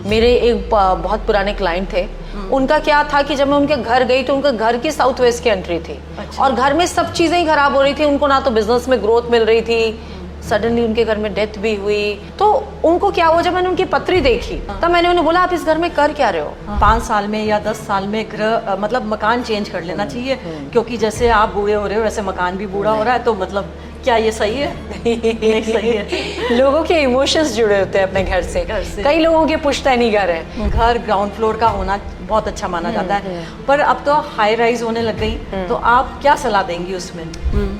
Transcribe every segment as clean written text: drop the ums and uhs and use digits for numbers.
मेरे एक बहुत पुराने क्लाइंट थे, उनका क्या था कि जब मैं उनके घर गई तो उनके घर की साउथ वेस्ट की एंट्री थी। अच्छा। और घर में सब चीजें ही खराब हो रही थी, उनको ना तो बिजनेस में ग्रोथ मिल रही थी, सडनली उनके घर में डेथ भी हुई। तो उनको क्या हुआ, जब मैंने उनकी पत्री देखी तब मैंने उन्हें बोला आप इस घर में कर क्या रहे हो। 5 साल में या 10 साल में मतलब मकान चेंज कर लेना चाहिए, क्योंकि जैसे आप बूढ़े हो रहे हो वैसे मकान भी बूढ़ा हो रहा है, तो मतलब क्या ये सही है? नहीं सही है। लोगों के इमोशंस जुड़े होते हैं अपने घर से। कई लोगों के पुश्तैनी घर है, घर ग्राउंड फ्लोर का होना बहुत अच्छा माना जाता है, पर अब तो हाई राइज होने लग गई, तो आप क्या सलाह देंगी उसमें?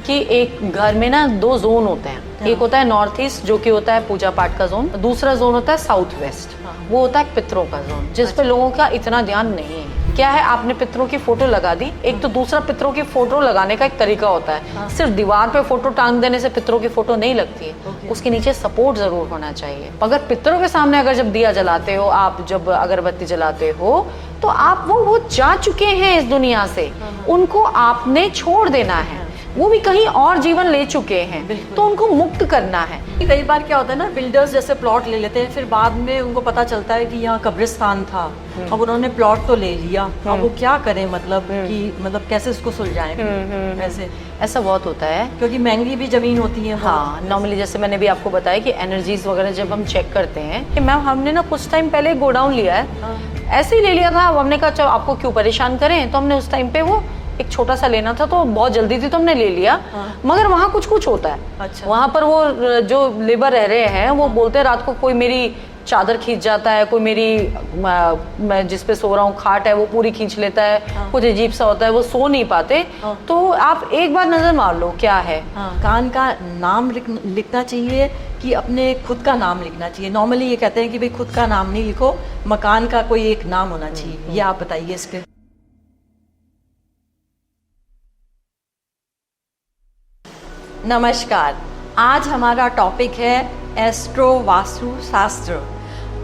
कि एक घर में ना 2 जोन होते हैं, एक होता है नॉर्थ ईस्ट जो कि होता है पूजा पाठ का जोन, दूसरा जोन होता है साउथ वेस्ट, वो होता है पितरों का जोन, जिस पे लोगों का इतना ध्यान नहीं है। क्या है, आपने पितरों की फोटो लगा दी, एक तो दूसरा पितरों की फोटो लगाने का एक तरीका होता है, सिर्फ दीवार पे फोटो टांग देने से पितरों की फोटो नहीं लगती है, उसके नीचे सपोर्ट जरूर होना चाहिए। अगर पितरों के सामने अगर जब दिया जलाते हो आप, जब अगरबत्ती जलाते हो, तो आप वो जा चुके हैं इस दुनिया से, उनको आपने छोड़ देना है, वो भी कहीं और जीवन ले चुके हैं, तो उनको मुक्त करना है। कई बार क्या होता है ना, बिल्डर्स जैसे प्लॉट ले लेते हैं, फिर बाद में उनको पता चलता है कि यहाँ कब्रिस्तान था, अब उन्होंने प्लॉट तो ले लिया, अब वो क्या करें, मतलब कैसे उसको सुलझाएं? ऐसा बहुत होता है, क्योंकि महंगी भी जमीन होती है। हाँ, नॉर्मली जैसे मैंने भी आपको बताया कि एनर्जीज वगैरह जब हम चेक करते हैं कि मैम हमने ना कुछ टाइम पहले गोडाउन लिया है, ऐसे ही ले लिया था, अब हमने कहा चलो आपको क्यों परेशान करें, तो हमने उस टाइम पे वो एक छोटा सा लेना था, तो बहुत जल्दी थी तो हमने ले लिया। मगर वहाँ कुछ होता है। अच्छा। वहाँ पर वो जो लेबर रह रहे हैं वो बोलते हैं रात को कोई मेरी चादर खींच जाता है, कोई मेरी मैं जिस पे सो रहा हूँ खाट है वो पूरी खींच लेता है, कुछ अजीब सा होता है, वो सो नहीं पाते। तो आप एक बार नजर मार लो क्या है। मकान का नाम लिखना चाहिए कि अपने खुद का नाम लिखना चाहिए? नॉर्मली ये कहते हैं कि भाई खुद का नाम नहीं लिखो, मकान का कोई एक नाम होना चाहिए, ये आप बताइए इस पे। नमस्कार, आज हमारा टॉपिक है एस्ट्रो वास्तु शास्त्र।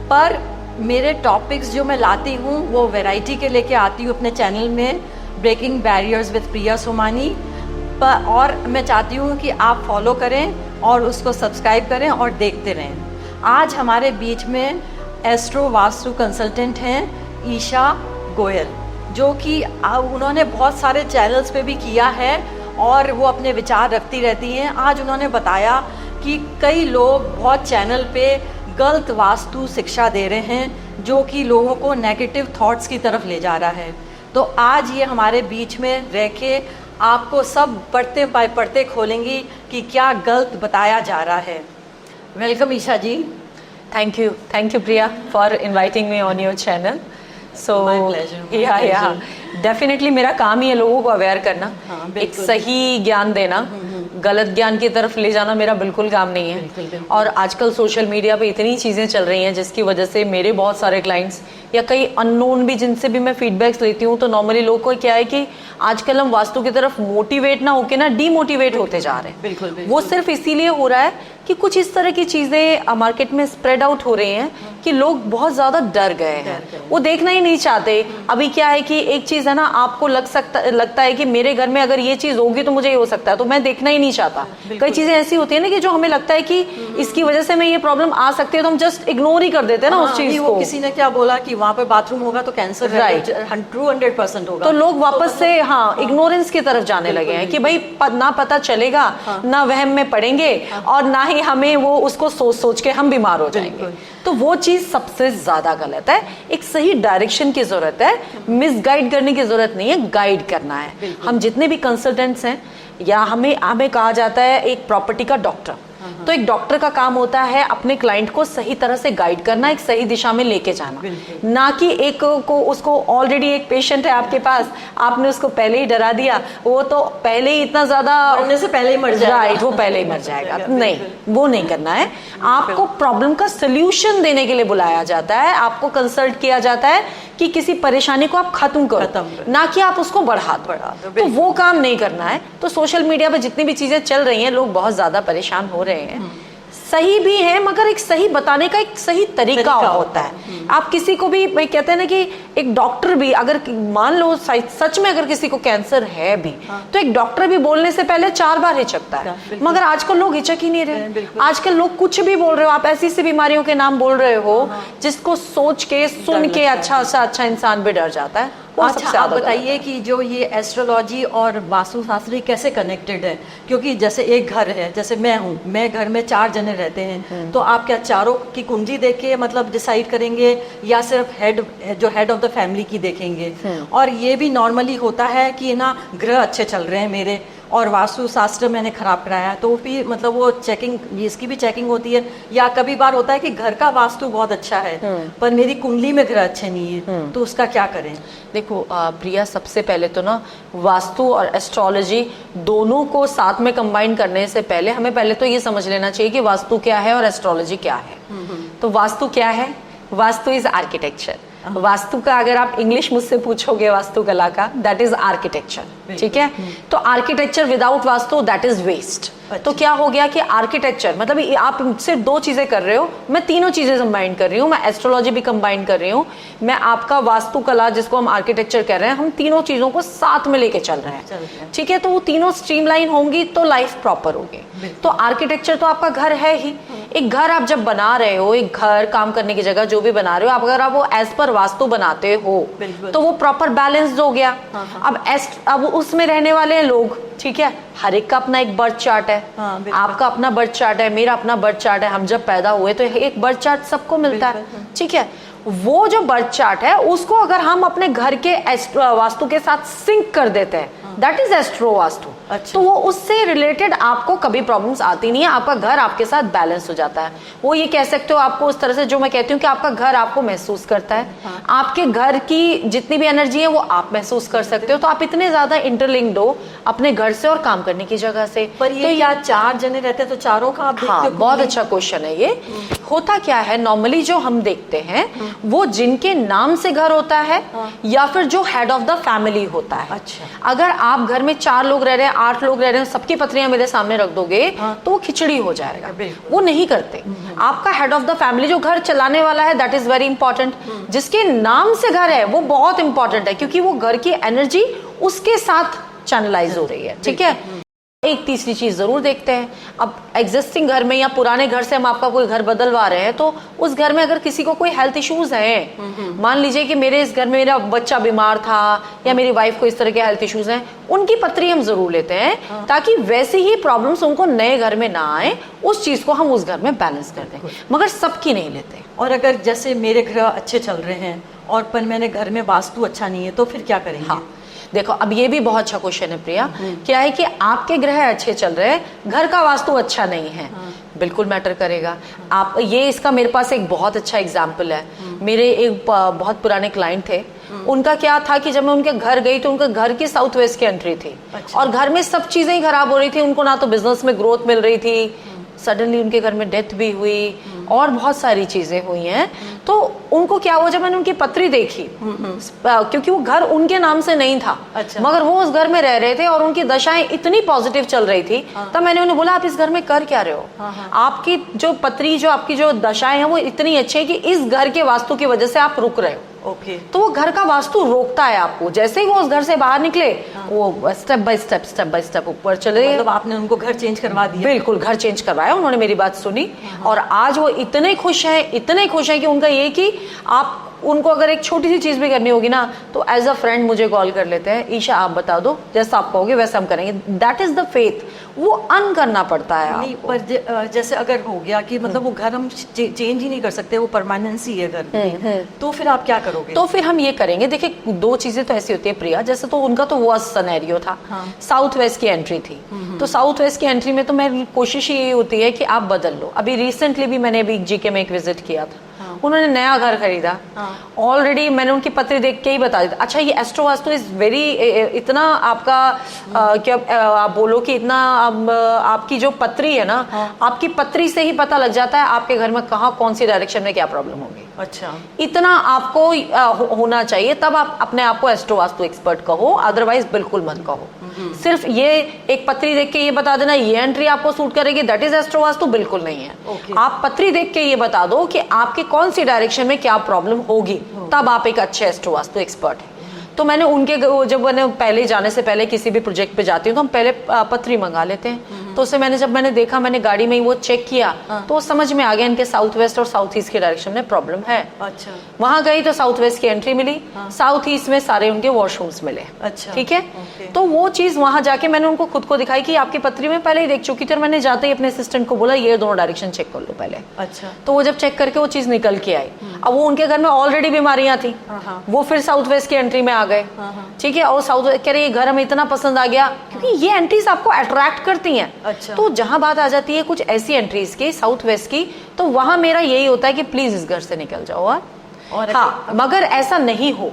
पर मेरे टॉपिक्स जो मैं लाती हूँ वो वैरायटी के लेके आती हूँ अपने चैनल में, ब्रेकिंग बैरियर्स विद प्रिया सोमानी पर, और मैं चाहती हूँ कि आप फॉलो करें और उसको सब्सक्राइब करें और देखते रहें। आज हमारे बीच में एस्ट्रो वास्तु कंसल्टेंट हैं ईशा गोयल, जो कि उन्होंने बहुत सारे चैनल्स पे भी किया है और वो अपने विचार रखती रहती हैं। आज उन्होंने बताया कि कई लोग बहुत चैनल पे गलत वास्तु शिक्षा दे रहे हैं, जो कि लोगों को नेगेटिव थॉट्स की तरफ ले जा रहा है। तो आज ये हमारे बीच में रह के आपको सब पढ़ते खोलेंगी कि क्या गलत बताया जा रहा है। Welcome Isha ji. Thank you Priya for inviting me on your channel. So yeah definitely मेरा काम ही है लोगों को अवेयर करना, एक सही ज्ञान देना, गलत ज्ञान की तरफ ले जाना मेरा बिल्कुल काम नहीं है। और आजकल सोशल मीडिया पे इतनी चीज़ें चल रही हैं जिसकी वजह से मेरे बहुत सारे क्लाइंट्स या कई अननोन भी जिनसे भी मैं फीडबैक्स लेती हूँ, तो नॉर्मली लोग को क्या है कि आजकल हम वास्तु की तरफ मोटिवेट ना होके ना डीमोटिवेट होते जा रहे हैं। बिल्कुल। वो सिर्फ इसीलिए हो रहा है कि कुछ इस तरह की चीज़ें मार्केट में स्प्रेड आउट हो रही हैं कि लोग बहुत ज़्यादा डर गए हैं, वो देखना ही नहीं चाहते। अभी क्या है कि एक चीज़ है ना, आपको लगता है कि मेरे घर में अगर ये चीज़ होगी तो मुझे ये हो सकता है, तो मैं देखना ही नहीं चाहता। कई चीज़ें ऐसी होती है ना कि जो हमें लगता है कि इसकी वजह से मैं ये प्रॉब्लम आ सकती है, तो हम जस्ट इग्नोर ही कर देते हैं ना उस चीज़ को। किसी ने क्या बोला कि वहाँ पे बाथरूम होगा तो कैंसर, राइट, 100% होगा, तो लोग वापस से इग्नोरेंस की तरफ जाने लगे हैं कि भाई ना पता चलेगा, ना वहम में पड़ेंगे, और ना ही हमें वो उसको सोच के हम बीमार हो जाएंगे। तो वो चीज सबसे ज्यादा गलत है। एक सही डायरेक्शन की जरूरत है, मिसगाइड करने की जरूरत नहीं है, गाइड करना है। हम जितने भी कंसल्टेंट्स हैं या हमें कहा जाता है एक प्रॉपर्टी का डॉक्टर, तो एक डॉक्टर का काम होता है अपने क्लाइंट को सही तरह से गाइड करना, एक सही दिशा में लेके जाना, ना कि एक को उसको ऑलरेडी एक पेशेंट है आपके पास, आपने उसको पहले ही डरा दिया, वो तो पहले ही इतना ज्यादा मरने से पहले ही मर जाएगा, राइट, वो पहले ही मर जाएगा। नहीं, वो नहीं करना है। आपको प्रॉब्लम का सोल्यूशन देने के लिए बुलाया जाता है, आपको कंसल्ट किया जाता है कि किसी परेशानी को आप खत्म करो, ना कि आप उसको बढ़ा दो। तो वो काम नहीं करना है। तो सोशल मीडिया पे जितनी भी चीजें चल रही हैं, लोग बहुत ज्यादा परेशान हो रहे हैं। सही भी है, मगर एक सही बताने का एक सही तरीका होता है। आप किसी को भी, मैं कहते हैं ना कि एक डॉक्टर भी अगर मान लो सच में अगर किसी को कैंसर है भी, तो एक डॉक्टर भी बोलने से पहले 4 बार हिचकता है, मगर आजकल लोग हिचक ही नहीं रहे। आजकल लोग कुछ भी बोल रहे हो, आप ऐसी सी बीमारियों के नाम बोल रहे हो जिसको सोच के सुन के अच्छा इंसान भी डर जाता है। अच्छा, आप बताइए कि जो ये एस्ट्रोलॉजी और वास्तुशास्त्र कैसे कनेक्टेड है? क्योंकि जैसे एक घर है, जैसे मैं हूँ, मैं घर में 4 जने रहते हैं, तो आप क्या चारों की कुंडली देख के मतलब डिसाइड करेंगे या सिर्फ हेड ऑफ द फैमिली की देखेंगे? और ये भी नॉर्मली होता है कि ना ग्रह अच्छे चल रहे हैं मेरे और वास्तुशास्त्र मैंने खराब कराया, तो भी मतलब वो चेकिंग, इसकी भी चेकिंग होती है। या कभी बार होता है कि घर का वास्तु बहुत अच्छा है पर मेरी कुंडली में ग्रह अच्छे नहीं है, तो उसका क्या करें? देखो प्रिया, सबसे पहले तो ना वास्तु और एस्ट्रोलॉजी दोनों को साथ में कंबाइन करने से पहले हमें पहले तो ये समझ लेना चाहिए कि वास्तु क्या है और एस्ट्रोलॉजी क्या है। तो वास्तु क्या है? Vastu is architecture. वास्तु का अगर आप इंग्लिश मुझसे पूछोगे वास्तुकला का, दैट इज आर्किटेक्चर। ठीक है, तो architecture without vastu that is waste. तो क्या हो गया कि आर्किटेक्चर मतलब आप सिर्फ 2 चीजें कर रहे हो, मैं तीनों चीजें कंबाइन कर रही हूँ, मैं एस्ट्रोलॉजी भी कंबाइन कर रही हूँ, मैं आपका वास्तुकला जिसको हम आर्किटेक्चर कह रहे हैं, हम तीनों चीजों को साथ में लेके चल रहे हैं। ठीक है, तो वो तीनों स्ट्रीमलाइन होंगी तो लाइफ प्रॉपर होगी। तो आर्किटेक्चर तो आपका घर है ही। एक घर आप जब बना रहे हो, एक घर, काम करने की जगह जो भी बना रहे हो, अगर आप वो एज पर वास्तु बनाते हो तो वो प्रॉपर बैलेंस्ड हो गया। अब उसमें रहने वाले हैं लोग, ठीक है, हर एक का अपना एक बर्थ चार्ट है। आपका अपना बर्थ चार्ट है, मेरा अपना बर्थ चार्ट है। हम जब पैदा हुए तो एक बर्थ चार्ट सबको मिलता है। ठीक है, वो जो बर्थ चार्ट है उसको अगर हम अपने घर के वास्तु के साथ सिंक कर देते हैं, दैट इज एस्ट्रो वास्तु। तो वो उससे रिलेटेड आपको कभी प्रॉब्लम्स आती नहीं है, आपका घर आपके साथ बैलेंस हो जाता है। वो ये कह सकते हो आपको उस तरह से, जो मैं कहती हूँ कि आपका घर आपको महसूस करता है, आपके घर की जितनी भी एनर्जी है वो आप महसूस कर सकते हो। तो आप इतने ज्यादा इंटरलिंक्ड हो अपने घर से और काम करने की जगह से। पर ये तो क्या 4 जने रहते हैं तो चारों का आप देखते हो? बहुत अच्छा क्वेश्चन है ये। होता क्या है, नॉर्मली जो हम देखते हैं वो जिनके नाम से घर होता है या फिर जो हेड ऑफ द फैमिली होता है। अच्छा, अगर आप घर में 4 लोग रह रहे हैं, 8 लोग रह रहे हैं, सबकी पत्रियां मेरे सामने रख दोगे तो वो खिचड़ी हो जाएगा। वो नहीं करते। आपका हेड ऑफ द फैमिली जो घर चलाने वाला है, दैट इज वेरी इंपॉर्टेंट। जिसके नाम से घर है वो बहुत इंपॉर्टेंट है, क्योंकि वो घर की एनर्जी उसके साथ चैनलाइज हो रही है। ठीक है, एक तीसरी चीज जरूर देखते हैं। अब एग्जिस्टिंग घर में या पुराने घर से हम आपका कोई घर बदलवा रहे हैं, तो उस घर में अगर किसी को कोई हेल्थ इश्यूज हैं, मान लीजिए कि मेरे इस घर में मेरा बच्चा बीमार था या मेरी वाइफ को इस तरह के हेल्थ इश्यूज हैं, उनकी पत्री हम जरूर लेते हैं ताकि वैसे ही प्रॉब्लम्स उनको नए घर में ना आए, उस चीज को हम उस घर में बैलेंस कर दें, मगर सबकी नहीं लेते। और अगर जैसे मेरे ग्रह अच्छे चल रहे हैं और पर मैंने घर में वास्तु अच्छा नहीं है, तो फिर क्या करेंगे? हाँ, देखो अब ये भी बहुत अच्छा क्वेश्चन है प्रिया। क्या है कि आपके ग्रह अच्छे चल रहे हैं, घर का वास्तु अच्छा नहीं है, बिल्कुल मैटर करेगा। आप ये, इसका मेरे पास एक बहुत अच्छा एग्जाम्पल है। मेरे एक बहुत पुराने क्लाइंट थे, उनका क्या था कि जब मैं उनके घर गई तो उनके घर की साउथ वेस्ट की एंट्री थी। अच्छा। और घर में सब चीजें ही खराब हो रही थी, उनको ना तो बिजनेस में ग्रोथ मिल रही थी, सडनली उनके घर में डेथ भी हुई और बहुत सारी चीजें हुई हैं। तो उनको क्या हुआ, जब मैंने उनकी पत्री देखी, क्योंकि वो घर उनके नाम से नहीं था। अच्छा। मगर वो उस घर में रह रहे थे और उनकी दशाएं इतनी पॉजिटिव चल रही थी। तब मैंने उन्हें बोला, आप इस घर में कर क्या रहे हो? आपकी जो पत्री, जो आपकी जो दशाएं हैं वो इतनी अच्छी है कि इस घर के वास्तु की वजह से आप रुक रहे हो। ओके। तो वो घर का वास्तु रोकता है आपको। जैसे ही वो उस घर से बाहर निकले, वो स्टेप बाय स्टेप ऊपर चले। मतलब आपने उनको घर चेंज करवा दिया? बिल्कुल, घर चेंज करवाया, उन्होंने मेरी बात सुनी और आज वो इतने खुश हैं कि उनका ये कि आप उनको अगर एक छोटी सी चीज भी करनी होगी ना, तो एज अ फ्रेंड मुझे कॉल कर लेते हैं, ईशा आप बता दो, जैसा आप कहोगे वैसा हम करेंगे। That is the faith. वो अन करना पड़ता है नहीं, पर जैसे अगर हो गया कि मतलब वो घर हम चेंज ही नहीं कर सकते, वो परमानेंसी है घर, तो फिर आप क्या करोगे? तो फिर हम ये करेंगे, देखिए 2 चीजें तो ऐसी होती है प्रिया। जैसे तो उनका तो वो सिनेरियो था, साउथ वेस्ट की एंट्री थी, तो साउथ वेस्ट की एंट्री में तो मेरी कोशिश ये होती है कि आप बदल लो। अभी रिसेंटली भी मैंने अभी जीके में एक विजिट किया था, उन्होंने नया घर खरीदा। ऑलरेडी मैंने उनकी पत्री देख के ही बता दिया। अच्छा, ये एस्ट्रो वास्तु इज वेरी, इतना आपका क्या आप बोलो कि इतना आपकी जो पत्री है ना, आपकी पत्री से ही पता लग जाता है आपके घर में कहाँ कौन सी डायरेक्शन में क्या प्रॉब्लम होगी। अच्छा, इतना आपको होना चाहिए, तब आप अपने आप को एस्ट्रो वास्तु एक्सपर्ट कहो, अदरवाइज बिल्कुल मत कहो। सिर्फ ये एक पत्री देख के ये बता देना ये एंट्री आपको सूट करेगी, दैट इज एस्ट्रो वास्तु, बिल्कुल नहीं है। आप पत्री देख के ये बता दो कि आपके कौन सी डायरेक्शन में क्या प्रॉब्लम होगी, तब आप एक अच्छे एस्ट्रो वास्तु एक्सपर्ट हैं। तो मैंने उनके जब मैंने पहले जाने से पहले किसी भी प्रोजेक्ट पे जाती हूँ तो हम पहले पत्री मंगा लेते हैं। तो उससे जब मैंने देखा, मैंने गाड़ी में ही वो चेक किया, तो समझ में आ गया इनके साउथ वेस्ट और साउथ ईस्ट के डायरेक्शन में प्रॉब्लम है। अच्छा, वहां गई तो साउथ वेस्ट की एंट्री मिली, साउथ ईस्ट में सारे उनके वॉशरूम्स मिले। अच्छा, ठीक है। तो वो चीज वहां जाके मैंने उनको खुद को दिखाई कि आपकी पत्री में पहले ही देख चुकी थी, और मैंने जाते ही अपने असिस्टेंट को बोला ये दोनों डायरेक्शन चेक कर लो पहले। अच्छा, तो वो जब चेक करके वो चीज निकल के आई, अब वो उनके घर में ऑलरेडी बीमारियां थी, वो फिर साउथ वेस्ट की एंट्री में आ गए। ठीक है। और साउथ कह रहे ये घर हमें इतना पसंद आ गया, क्योंकि ये एंट्रीज आपको अट्रैक्ट करती हैं। अच्छा। तो जहां बात आ जाती है कुछ ऐसी एंट्रीज की साउथ वेस्ट की, तो वहां मेरा यही होता है कि प्लीज इस घर से निकल जाओ। और हाँ, मगर ऐसा नहीं हो,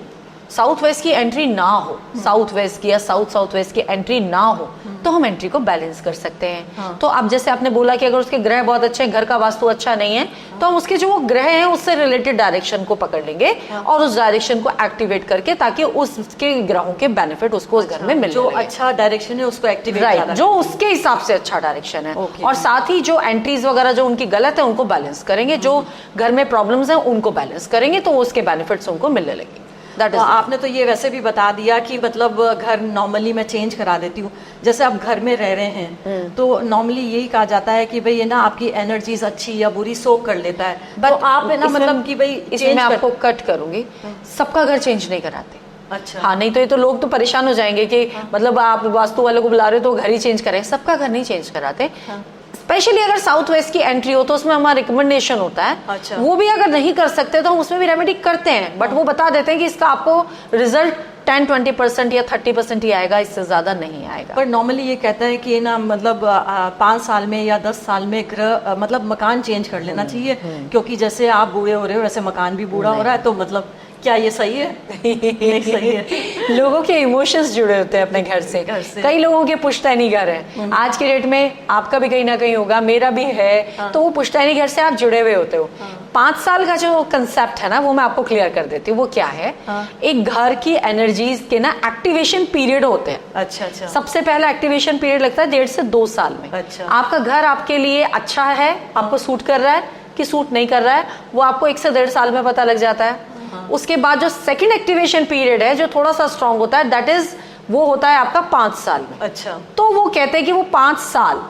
साउथ वेस्ट की एंट्री ना हो, साउथ वेस्ट की या साउथ वेस्ट की एंट्री ना हो, तो हम एंट्री को बैलेंस कर सकते हैं। तो अब जैसे आपने बोला कि अगर उसके ग्रह बहुत अच्छे हैं, घर का वास्तु अच्छा नहीं है, तो हम उसके जो वो ग्रह हैं उससे रिलेटेड डायरेक्शन को पकड़ लेंगे और उस डायरेक्शन को एक्टिवेट करके, ताकि उसके ग्रहों के बेनिफिट उसको उस घर में मिल जो अच्छा डायरेक्शन है उसको एक्टिवेट, राइट, जो उसके हिसाब से अच्छा डायरेक्शन है। और साथ ही जो एंट्रीज वगैरह जो उनकी गलत है उनको बैलेंस करेंगे, जो घर में प्रॉब्लम्स हैं उनको बैलेंस करेंगे, तो उसके बेनिफिट्स उनको मिलने लगेंगे। तो आपने तो ये वैसे भी बता दिया कि मतलब घर नॉर्मली मैं चेंज करा देती हूँ। जैसे आप घर में रह रहे हैं तो नॉर्मली यही कहा जाता है कि भाई ये ना आपकी एनर्जीज अच्छी या बुरी सोक कर लेता है, तो आप है ना मतलब कि भाई इसमें मैं आपको कट करूंगी, सबका घर चेंज नहीं कराते। अच्छा, हाँ, नहीं तो ये तो लोग तो परेशान हो जाएंगे कि मतलब आप वास्तु वाले को बुला रहे हो तो घर ही चेंज करें। सबका घर नहीं चेंज कराते। स्पेशली अगर साउथ वेस्ट की एंट्री हो तो उसमें हमारा रिकमेंडेशन होता है। अच्छा। वो भी अगर नहीं कर सकते तो हम उसमें भी रेमेडी करते हैं, बट वो बता देते हैं कि इसका आपको रिजल्ट 10-20% या 30% ही आएगा, इससे ज्यादा नहीं आएगा। पर नॉर्मली ये कहता है कि ना मतलब 5 साल में या 10 साल में ग्रह मतलब मकान चेंज कर लेना चाहिए, क्योंकि जैसे आप बूढ़े हो रहे हो वैसे मकान भी बूढ़ा हो रहा है। तो मतलब क्या ये सही है? नहीं सही है। लोगों के इमोशंस जुड़े होते हैं अपने घर से। कई लोगों के पुश्तैनी घर है, आज के डेट में आपका भी कहीं ना कहीं होगा, मेरा भी है। तो वो पुश्तैनी घर से आप जुड़े हुए होते हो। 5 साल का जो कंसेप्ट है ना, वो मैं आपको क्लियर कर देती हूँ। वो क्या है? एक घर की एनर्जीज के ना एक्टिवेशन पीरियड होते हैं। अच्छा, अच्छा। सबसे पहला एक्टिवेशन पीरियड लगता है 1.5 से 2 साल में। अच्छा। आपका घर आपके लिए अच्छा है, आपको सूट कर रहा है कि सूट नहीं कर रहा है, वो आपको 1 से 1.5 साल में पता लग जाता है। उसके बाद जो सेकंड एक्टिवेशन पीरियड है, जो थोड़ा सा स्ट्रांग होता है, दैट इज वो होता है आपका 5 साल में। अच्छा। तो वो कहते हैं कि वो 5 साल,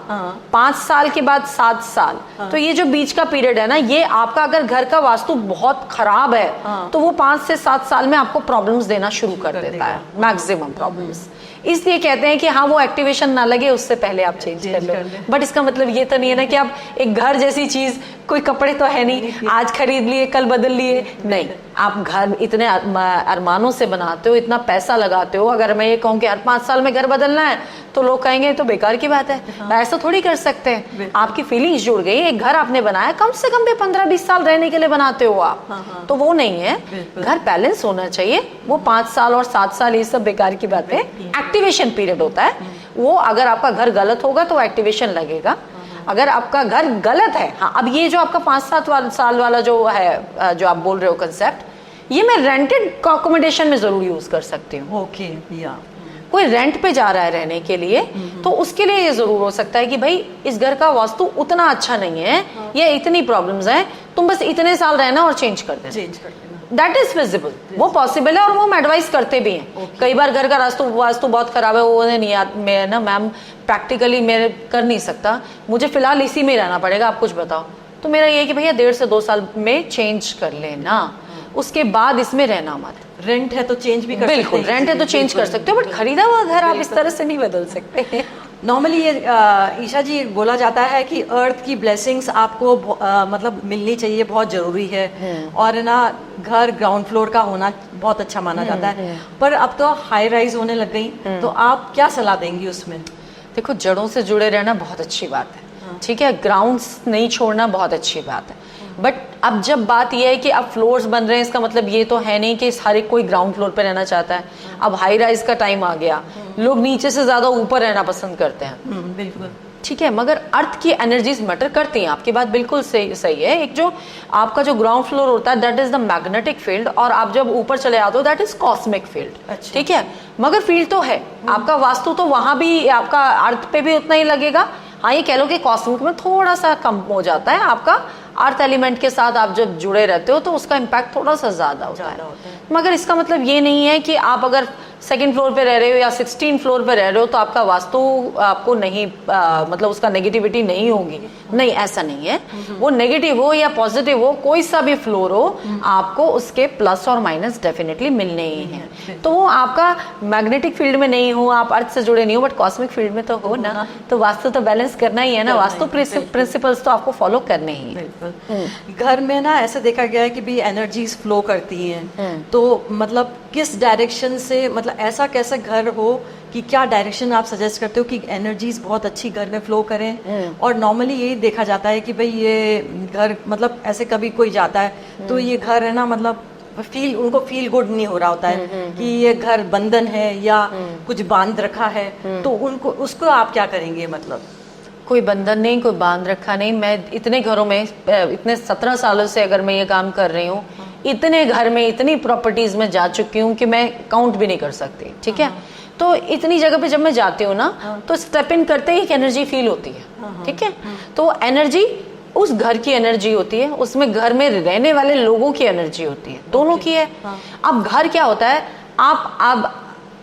5 साल के बाद 7 साल, तो ये जो बीच का पीरियड है ना, ये आपका अगर घर का वास्तु बहुत खराब है तो वो 5 से 7 साल में आपको प्रॉब्लम्स देना शुरू कर देता है, मैक्सिमम प्रॉब्लम्स। इसलिए कहते हैं कि हाँ, वो एक्टिवेशन ना लगे उससे पहले आप चेंज कर लो। बट इसका मतलब ये तो नहीं है ना कि आप एक घर जैसी चीज, कोई कपड़े तो है नहीं, आज खरीद लिए कल बदल लिए, नहीं। आप घर इतने अरमानों से बनाते हो, इतना पैसा लगाते हो, अगर मैं ये कहूँ कि हर 5 साल में घर बदलना है तो लोग कहेंगे तो बेकार की बात है। ऐसा थोड़ी कर सकते हैं। आपकी फीलिंग्स जुड़ गई, एक घर आपने बनाया, कम से कम भी 15-20 साल रहने के लिए बनाते हो आप, तो वो नहीं है। घर बैलेंस होना चाहिए। वो 5 साल और 7 साल ये सब बेकार की बात है। एक्टिवेशन पीरियड होता है वो, अगर आपका घर गलत होगा तो एक्टिवेशन लगेगा। अगर आपका घर गलत है, हाँ, अब ये जो आपका 5-7 साल वाला जो है, जो आप बोल रहे हो कंसेप्ट, ये मैं रेंटेड अकोमोडेशन में जरूर यूज कर सकती हूँ। ओके, या कोई रेंट पे जा रहा है रहने के लिए, तो उसके लिए ये जरूर हो सकता है कि भाई इस घर का वास्तु उतना अच्छा नहीं है, या इतनी प्रॉब्लम्स हैं, तुम बस इतने साल रहना और चेंज कर देना। दैट इज फिजिबल, वो पॉसिबल है, और वो हम एडवाइस करते भी हैं। कई बार घर का वास्तु बहुत खराब है, वो नहीं यार, मैं ना मैम प्रैक्टिकली मैं कर नहीं सकता, मुझे फिलहाल इसी में रहना पड़ेगा, आप कुछ बताओ। तो मेरा ये कि भैया 1.5 से 2 साल में चेंज कर लेना, उसके बाद इसमें रहना मत। रेंट है तो चेंज भी कर सकते हैं। बिल्कुल, रेंट है तो चेंज कर सकते हो, बट खरीदा हुआ घर आप इस तरह से नहीं बदल सकते। नॉर्मली ये ईशा जी बोला जाता है कि अर्थ की ब्लेसिंग्स आपको मतलब मिलनी चाहिए, बहुत जरूरी है। और ना घर ग्राउंड फ्लोर का होना बहुत अच्छा माना जाता है। पर अब तो हाई राइज होने लग गई, तो आप क्या सलाह देंगी उसमें? देखो, जड़ों से जुड़े रहना बहुत अच्छी बात है, ठीक है, ग्राउंड्स नहीं छोड़ना बहुत अच्छी बात है। बट अब जब बात यह है कि अब फ्लोर्स बन रहे हैं, इसका मतलब ये तो है नहीं कि हर एक कोई ग्राउंड फ्लोर पे रहना चाहता है। अब हाई राइज का टाइम आ गया, लोग नीचे से ज्यादा ऊपर रहना पसंद करते हैं। बिल्कुल। ठीक है, मगर अर्थ की एनर्जीज मैटर करती हैं, आपकी बात बिल्कुल सही सही है। एक जो आपका जो ग्राउंड फ्लोर होता है that is the magnetic field, और आप जब ऊपर चले आते हो दैट इज कॉस्मिक फील्ड। ठीक है, मगर फील्ड तो है आपका, वास्तु तो वहां भी आपका अर्थ पे भी उतना ही लगेगा। हाँ, ये कह लो कि कॉस्मिक में थोड़ा सा कम हो जाता है, आपका अर्थ एलिमेंट के साथ आप जब जुड़े रहते हो तो उसका इम्पैक्ट थोड़ा सा ज्यादा होता है। मगर इसका मतलब ये नहीं है कि आप अगर सेकंड फ्लोर पे रह रहे हो या 16 फ्लोर पे रह रहे हो तो आपका वास्तु आपको नहीं मतलब उसका नेगेटिविटी नहीं होगी, नहीं, ऐसा नहीं है। वो नेगेटिव हो या पॉजिटिव हो, कोई सा भी फ्लोर हो, आपको उसके प्लस और माइनस डेफिनेटली मिलने ही हैं। तो वो आपका मैग्नेटिक फील्ड में नहीं हो, आप अर्थ से जुड़े नहीं हो, बट कॉस्मिक फील्ड में तो हो ना, तो वास्तु तो बैलेंस करना ही है ना, वास्तु प्रिंसिपल्स तो आपको फॉलो करने ही है। घर में ना ऐसे देखा गया है कि भी एनर्जीज फ्लो करती हैं, तो मतलब किस डायरेक्शन से, मतलब ऐसा कैसा घर हो कि क्या डायरेक्शन आप सजेस्ट करते हो कि एनर्जीज बहुत अच्छी घर में फ्लो करें? और नॉर्मली यही देखा जाता है कि भाई ये घर, मतलब ऐसे कभी कोई जाता है तो ये घर है ना, मतलब उनको फील गुड नहीं हो रहा होता है कि ये घर बंधन है या कुछ बांध रखा है, तो उनको उसको आप क्या करेंगे? मतलब कोई बंधन नहीं, कोई बांध रखा नहीं। मैं इतने घरों में, इतने 17 सालों से अगर मैं ये काम कर रही हूँ, इतने घर में, इतनी प्रॉपर्टीज में जा चुकी हूँ कि मैं काउंट भी नहीं कर सकती। ठीक है, तो इतनी जगह पे जब मैं जाती हूँ ना, तो स्टेप इन करते ही एक एनर्जी फील होती है। ठीक है, तो एनर्जी उस घर की एनर्जी होती है, उसमें घर में रहने वाले लोगों की एनर्जी होती है, दोनों की है। अब घर क्या होता है, आप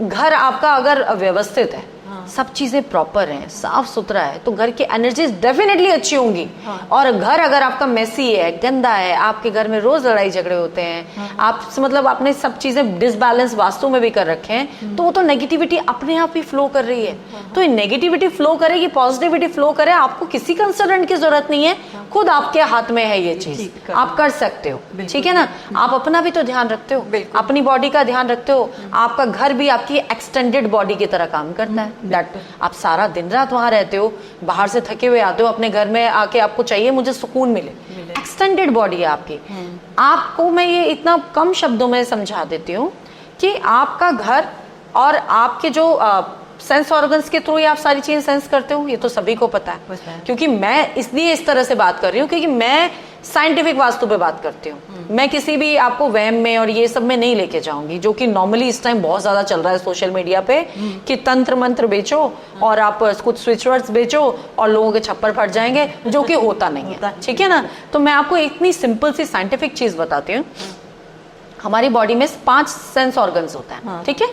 घर आपका अगर व्यवस्थित है, सब चीजें प्रॉपर हैं, साफ सुथरा है, तो घर की एनर्जीज डेफिनेटली अच्छी होंगी। और घर अगर आपका मेसी है, गंदा है, आपके घर में रोज लड़ाई झगड़े होते हैं, आप मतलब आपने सब चीजें डिसबैलेंस वास्तु में भी कर रखे हैं, तो वो तो नेगेटिविटी अपने आप ही फ्लो कर रही है। तो ये नेगेटिविटी फ्लो करेगी, पॉजिटिविटी फ्लो करे, आपको किसी कंसल्टेंट की जरूरत नहीं है, खुद आपके हाथ में है ये चीज, आप कर सकते हो। ठीक है ना, आप अपना भी तो ध्यान रखते हो, अपनी बॉडी का ध्यान रखते हो, आपका घर भी आपकी एक्सटेंडेड बॉडी की तरह काम करता है। आप सारा दिन रात वहां रहते हो, बाहर से थके हुए आते हो, अपने घर में आके आपको चाहिए मुझे सुकून मिले, एक्सटेंडेड बॉडी है आपकी। आपको मैं ये इतना कम शब्दों में समझा देती हूँ कि आपका घर और आपके जो सेंस ऑर्गन्स के थ्रू ही आप सारी चीजें सेंस करते हो, ये तो सभी को पता है। क्योंकि मैं इसलिए इस तरह से बात कर रही हूँ क्योंकि मैं साइंटिफिक वास्तु पे बात करती हूँ। मैं किसी भी आपको वहम में और ये सब में नहीं लेके जाऊंगी, जो कि नॉर्मली इस टाइम बहुत ज्यादा चल रहा है सोशल मीडिया पे, कि तंत्र मंत्र बेचो और आप कुछ स्विच वर्ड्स बेचो और लोगों के छप्पर फट जाएंगे, जो कि होता नहीं है। ठीक है ना, तो मैं आपको इतनी सिंपल सी साइंटिफिक चीज बताती हूँ। हमारी बॉडी में 5 सेंस ऑर्गन्स होता है। ठीक है,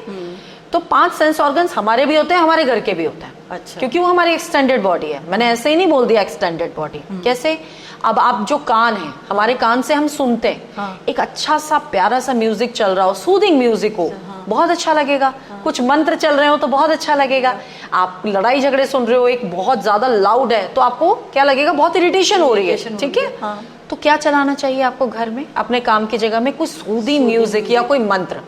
तो 5 सेंस ऑर्गन्स हमारे भी होते हैं, हमारे घर के भी होते हैं। अच्छा। क्योंकि वो हमारी एक्सटेंडेड बॉडी है। मैंने ऐसे ही नहीं बोल दिया एक्सटेंडेड बॉडी। कैसे? अब आप जो कान है, हमारे कान से हम सुनते हैं, एक अच्छा सा प्यारा सा म्यूजिक चल रहा हो, सूदिंग म्यूजिक हो, बहुत अच्छा लगेगा। कुछ मंत्र चल रहे हो तो बहुत अच्छा लगेगा। आप लड़ाई झगड़े सुन रहे हो, एक बहुत ज्यादा लाउड है, तो आपको क्या लगेगा? बहुत इरिटेशन हो रही है। ठीक है, तो क्या चलाना चाहिए आपको घर में, अपने काम की जगह में? कुछ सूदिंग म्यूजिक या कोई मंत्र।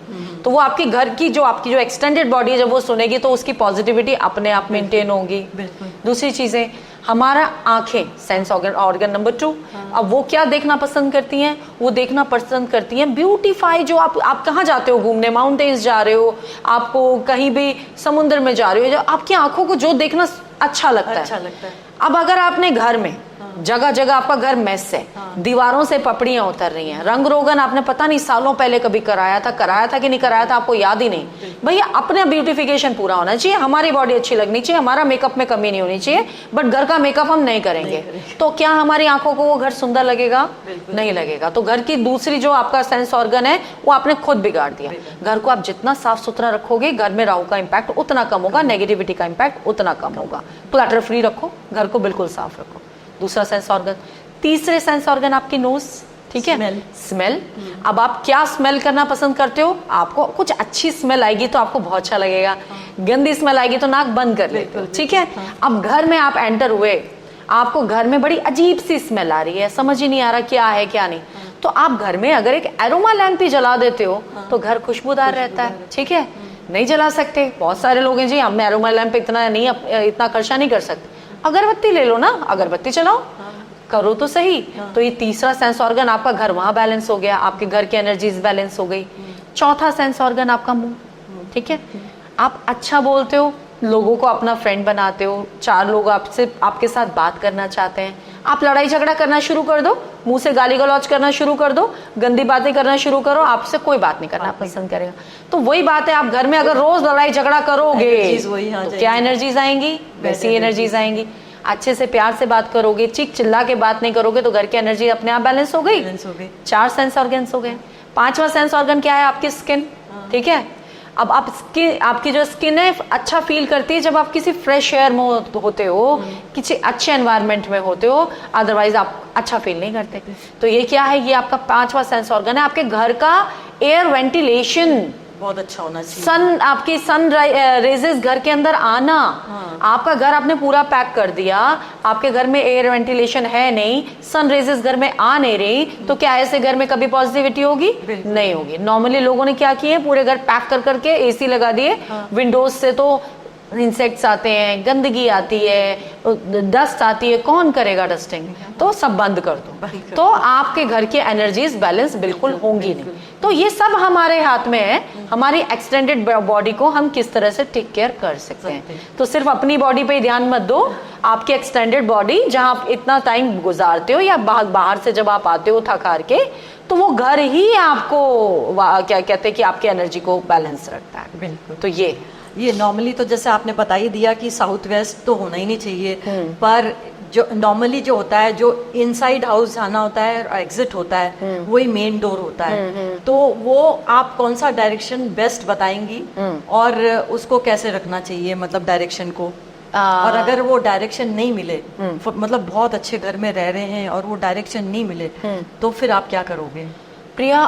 तो वो आपके घर की जो आपकी जो एक्सटेंडेड बॉडी है, जब वो सुनेगी तो उसकी पॉजिटिविटी अपने आप मेंटेन होगी। दूसरी चीजें, हमारा आंखें, सेंस ऑर्गन नंबर 2। अब वो क्या देखना पसंद करती हैं? वो देखना पसंद करती हैं ब्यूटीफाई। जो आप कहाँ जाते हो घूमने, माउंटेन्स जा रहे हो, आपको कहीं भी समुद्र में जा रहे हो, जो आपकी आंखों को जो देखना अच्छा लगता है। अब अगर आपने घर में जगह जगह आपका घर मेस है, दीवारों से पपड़ियां उतर रही हैं, रंग रोगन आपने पता नहीं सालों पहले कभी कराया था कि नहीं कराया था, आपको याद ही नहीं। भैया अपना ब्यूटिफिकेशन पूरा होना चाहिए, हमारी बॉडी अच्छी लगनी चाहिए, हमारा मेकअप में कमी नहीं होनी चाहिए, बट घर का मेकअप हम नहीं करेंगे तो क्या हमारी आंखों को वो घर सुंदर लगेगा? नहीं लगेगा। तो घर की दूसरी जो आपका सेंस ऑर्गन है वो आपने खुद बिगाड़ दिया। घर को आप जितना साफ सुथरा रखोगे, घर में राहु का इम्पैक्ट उतना कम होगा, नेगेटिविटी का इम्पैक्ट उतना कम होगा। क्लटर फ्री रखो, घर को बिल्कुल साफ रखो। दूसरा सेंस ऑर्गन। तीसरे सेंस ऑर्गन आपकी नोज। ठीक है, स्मेल। अब आप क्या स्मेल करना पसंद करते हो? आपको कुछ अच्छी स्मेल आएगी तो आपको बहुत अच्छा लगेगा, गंदी स्मेल आएगी तो नाक बंद कर लेते हो। ठीक है, अब घर में आप एंटर हुए, आपको घर में बड़ी अजीब सी स्मेल आ रही है, समझ ही नहीं आ रहा क्या है क्या नहीं, तो आप घर में अगर एक एरोमा लैंप ही जला देते हो तो घर खुशबूदार रहता है। ठीक है, नहीं जला सकते, बहुत सारे लोग हैं जी हम एरोमा लैंप इतना खर्चा नहीं कर सकते, अगरबत्ती ले लो ना, अगरबत्ती चलाओ, करो तो सही। तो ये तीसरा सेंस ऑर्गन आपका घर वहां बैलेंस हो गया, आपके घर की एनर्जीज बैलेंस हो गई। चौथा सेंस ऑर्गन आपका मुंह। ठीक है, आप अच्छा बोलते हो लोगों को अपना फ्रेंड बनाते हो, 4 लोग आपके साथ बात करना चाहते हैं, आप लड़ाई झगड़ा करना शुरू कर दो, मुंह से गाली गलौज करना शुरू कर दो, गंदी बातें करना शुरू करो, आपसे कोई बात नहीं करना पसंद करेगा। तो वही बात है, आप घर में अगर रोज लड़ाई झगड़ा करोगे तो क्या एनर्जीज आएंगी? वैसी एनर्जीज आएंगी। अच्छे से प्यार से बात करोगे, चीख चिल्ला के बात नहीं करोगे, तो घर की एनर्जी अपने आप बैलेंस हो गई। 4 सेंस ऑर्गन्स हो गए। 5वां सेंस ऑर्गन क्या है? आपकी स्किन। ठीक है, अब आपकी जो स्किन है अच्छा फील करती है जब आप किसी फ्रेश एयर में होते हो, किसी अच्छे एनवायरनमेंट में होते हो, अदरवाइज आप अच्छा फील नहीं करते। तो ये क्या है? ये आपका 5वां सेंस ऑर्गन है। आपके घर का एयर वेंटिलेशन बहुत अच्छा होना चाहिए। आपकी सन रेजेस घर के अंदर आना। आपका घर आपने पूरा पैक कर दिया, आपके घर में एयर वेंटिलेशन है नहीं, सन रेजेस घर में आ नहीं रही, तो क्या ऐसे घर में कभी पॉजिटिविटी होगी? नहीं होगी। नॉर्मली लोगों ने क्या किए, पूरे घर पैक कर करके एसी लगा दिए, विंडोज से तो इंसेक्ट्स आते हैं, गंदगी आती है, डस्ट आती है, कौन करेगा डस्टिंग? तो सब बंद कर दो, तो आपके घर की एनर्जीज बैलेंस बिल्कुल होंगी नहीं। तो ये सब हमारे हाथ में है, हमारी एक्सटेंडेड बॉडी को हम किस तरह से टेक केयर कर सकते हैं। तो सिर्फ अपनी बॉडी पे ध्यान मत दो, आपकी एक्सटेंडेड बॉडी जहां आप इतना टाइम गुजारते हो या बाहर से जब आप आते हो थक हार के, तो वो घर ही आपको क्या कहते हैं कि आपकी एनर्जी को बैलेंस रखता है। बिल्कुल। तो ये नॉर्मली तो जैसे आपने बता ही दिया कि साउथ वेस्ट तो होना ही नहीं चाहिए, पर जो नॉर्मली जो होता है, जो इनसाइड हाउस जाना होता है और एग्जिट होता है, वही मेन डोर होता है। तो वो आप कौन सा डायरेक्शन बेस्ट बताएंगी और उसको कैसे रखना चाहिए, मतलब डायरेक्शन को? और अगर वो डायरेक्शन नहीं मिले, मतलब बहुत अच्छे घर में रह रहे हैं और वो डायरेक्शन नहीं मिले, तो फिर आप क्या करोगे? प्रिया,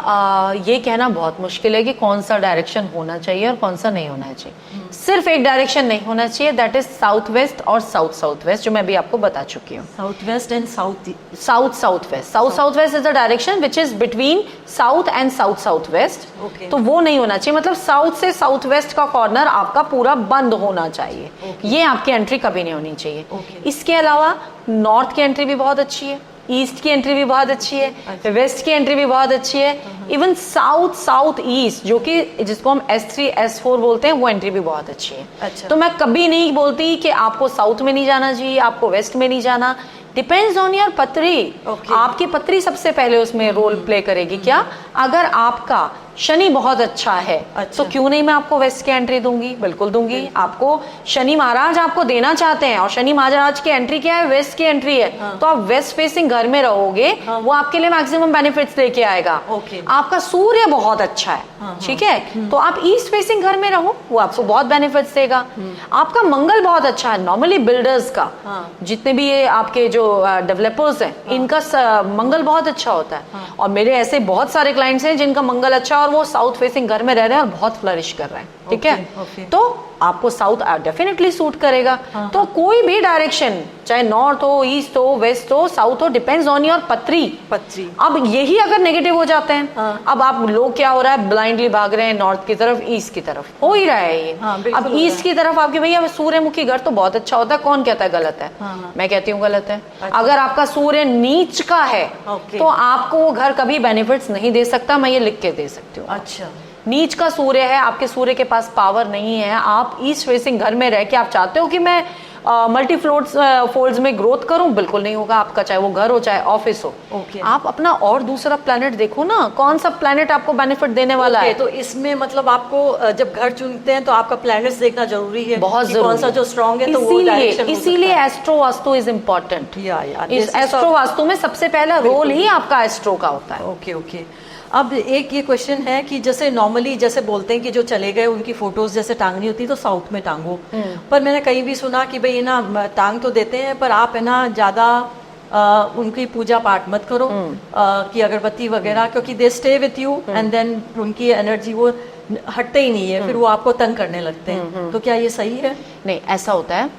ये कहना बहुत मुश्किल है कि कौन सा डायरेक्शन होना चाहिए और कौन सा नहीं होना चाहिए। सिर्फ एक डायरेक्शन नहीं होना चाहिए, दैट इज साउथ वेस्ट और साउथ वेस्ट, जो मैं भी आपको बता चुकी हूँ। South west and south west. South waste is the direction which is between south and south west. तो वो नहीं होना चाहिए, मतलब साउथ से साउथ वेस्ट का कॉर्नर आपका पूरा बंद होना चाहिए। ये आपकी एंट्री कभी नहीं होनी चाहिए। इसके अलावा नॉर्थ की एंट्री भी बहुत अच्छी है, ईस्ट की एंट्री भी बहुत अच्छी है, वेस्ट की एंट्री भी बहुत अच्छी है, इवन साउथ ईस्ट जो कि जिसको हम S3 S4 बोलते हैं, वो एंट्री भी बहुत अच्छी है। अच्छा। तो मैं कभी नहीं बोलती कि आपको साउथ में नहीं जाना चाहिए, आपको वेस्ट में नहीं जाना। डिपेंड्स ऑन योर पत्री। आपकी पत्री सबसे पहले उसमें रोल प्ले करेगी। क्या? अगर आपका शनि बहुत अच्छा है, तो क्यों नहीं मैं आपको वेस्ट की एंट्री दूंगी? बिल्कुल दूंगी। आपको शनि महाराज आपको देना चाहते हैं और शनि महाराज की एंट्री क्या है? वेस्ट की एंट्री है। तो आप वेस्ट फेसिंग घर में रहोगे, वो आपके लिए मैक्सिमम बेनिफिट्स लेके आएगा। आपका सूर्य बहुत अच्छा है, ठीक है, तो आप ईस्ट फेसिंग घर में रहो, वो आपको बहुत बेनिफिट्स देगा। आपका मंगल बहुत अच्छा है। नॉर्मली बिल्डर्स का, जितने भी ये आपके जो डेवलपर्स हैं, इनका मंगल बहुत अच्छा होता है। और मेरे ऐसे बहुत सारे क्लाइंट्स हैं जिनका मंगल अच्छा है और वो साउथ फेसिंग घर में रह रहे हैं और बहुत फ्लरिश कर रहे हैं। ठीक है, तो आपको साउथ डेफिनेटली सूट करेगा। तो कोई भी डायरेक्शन, चाहे नॉर्थ हो, ईस्ट हो, वेस्ट हो, साउथ हो, डिपेंड्स ऑन योर पत्री। अब यही अगर नेगेटिव हो जाते हैं, अब आप लोग क्या हो रहा है, ब्लाइंडली भाग रहे हैं नॉर्थ की तरफ, ईस्ट की तरफ, हो ही रहा है ये। अब ईस्ट की तरफ आपके भैया सूर्यमुखी घर तो बहुत अच्छा होता है, कौन कहता है गलत है? मैं कहती हूँ गलत है। अगर आपका सूर्य नीच का है तो आपको वो घर कभी बेनिफिट्स नहीं दे सकता, मैं ये लिख के दे सकती हूँ। अच्छा, नीच का सूर्य है, आपके सूर्य के पास पावर नहीं है, आप ईस्ट फेसिंग घर में रह के आप चाहते हो कि मैं मल्टी फोल्ड्स में ग्रोथ करूं, बिल्कुल नहीं होगा आपका, चाहे वो घर हो चाहे ऑफिस हो। आप अपना और दूसरा प्लैनेट देखो ना, कौन सा प्लैनेट आपको बेनिफिट देने वाला है। तो इसमें मतलब आपको जब घर चुनते हैं तो आपका प्लैनेट्स देखना जरूरी है, बहुत जरूरी, कौन सा जो स्ट्रॉन्ग है, तो वो डायरेक्शन। इसीलिए एस्ट्रो वास्तु इज इम्पोर्टेंट। इस एस्ट्रो वास्तु में सबसे पहला रोल ही आपका एस्ट्रो का होता है। ओके। अब एक ये क्वेश्चन है कि जैसे नॉर्मली जैसे बोलते हैं कि जो चले गए उनकी फोटोज जैसे टांगनी होती है तो साउथ में टांगो, पर मैंने कहीं भी सुना कि भाई ना टांग तो देते हैं पर आप है ना ज्यादा उनकी पूजा पाठ मत करो, कि अगरबत्ती वगैरह, क्योंकि they stay with you and then उनकी एनर्जी वो हटते ही नहीं है, फिर वो आपको तंग करने लगते हैं। तो क्या ये सही है? नहीं, ऐसा होता है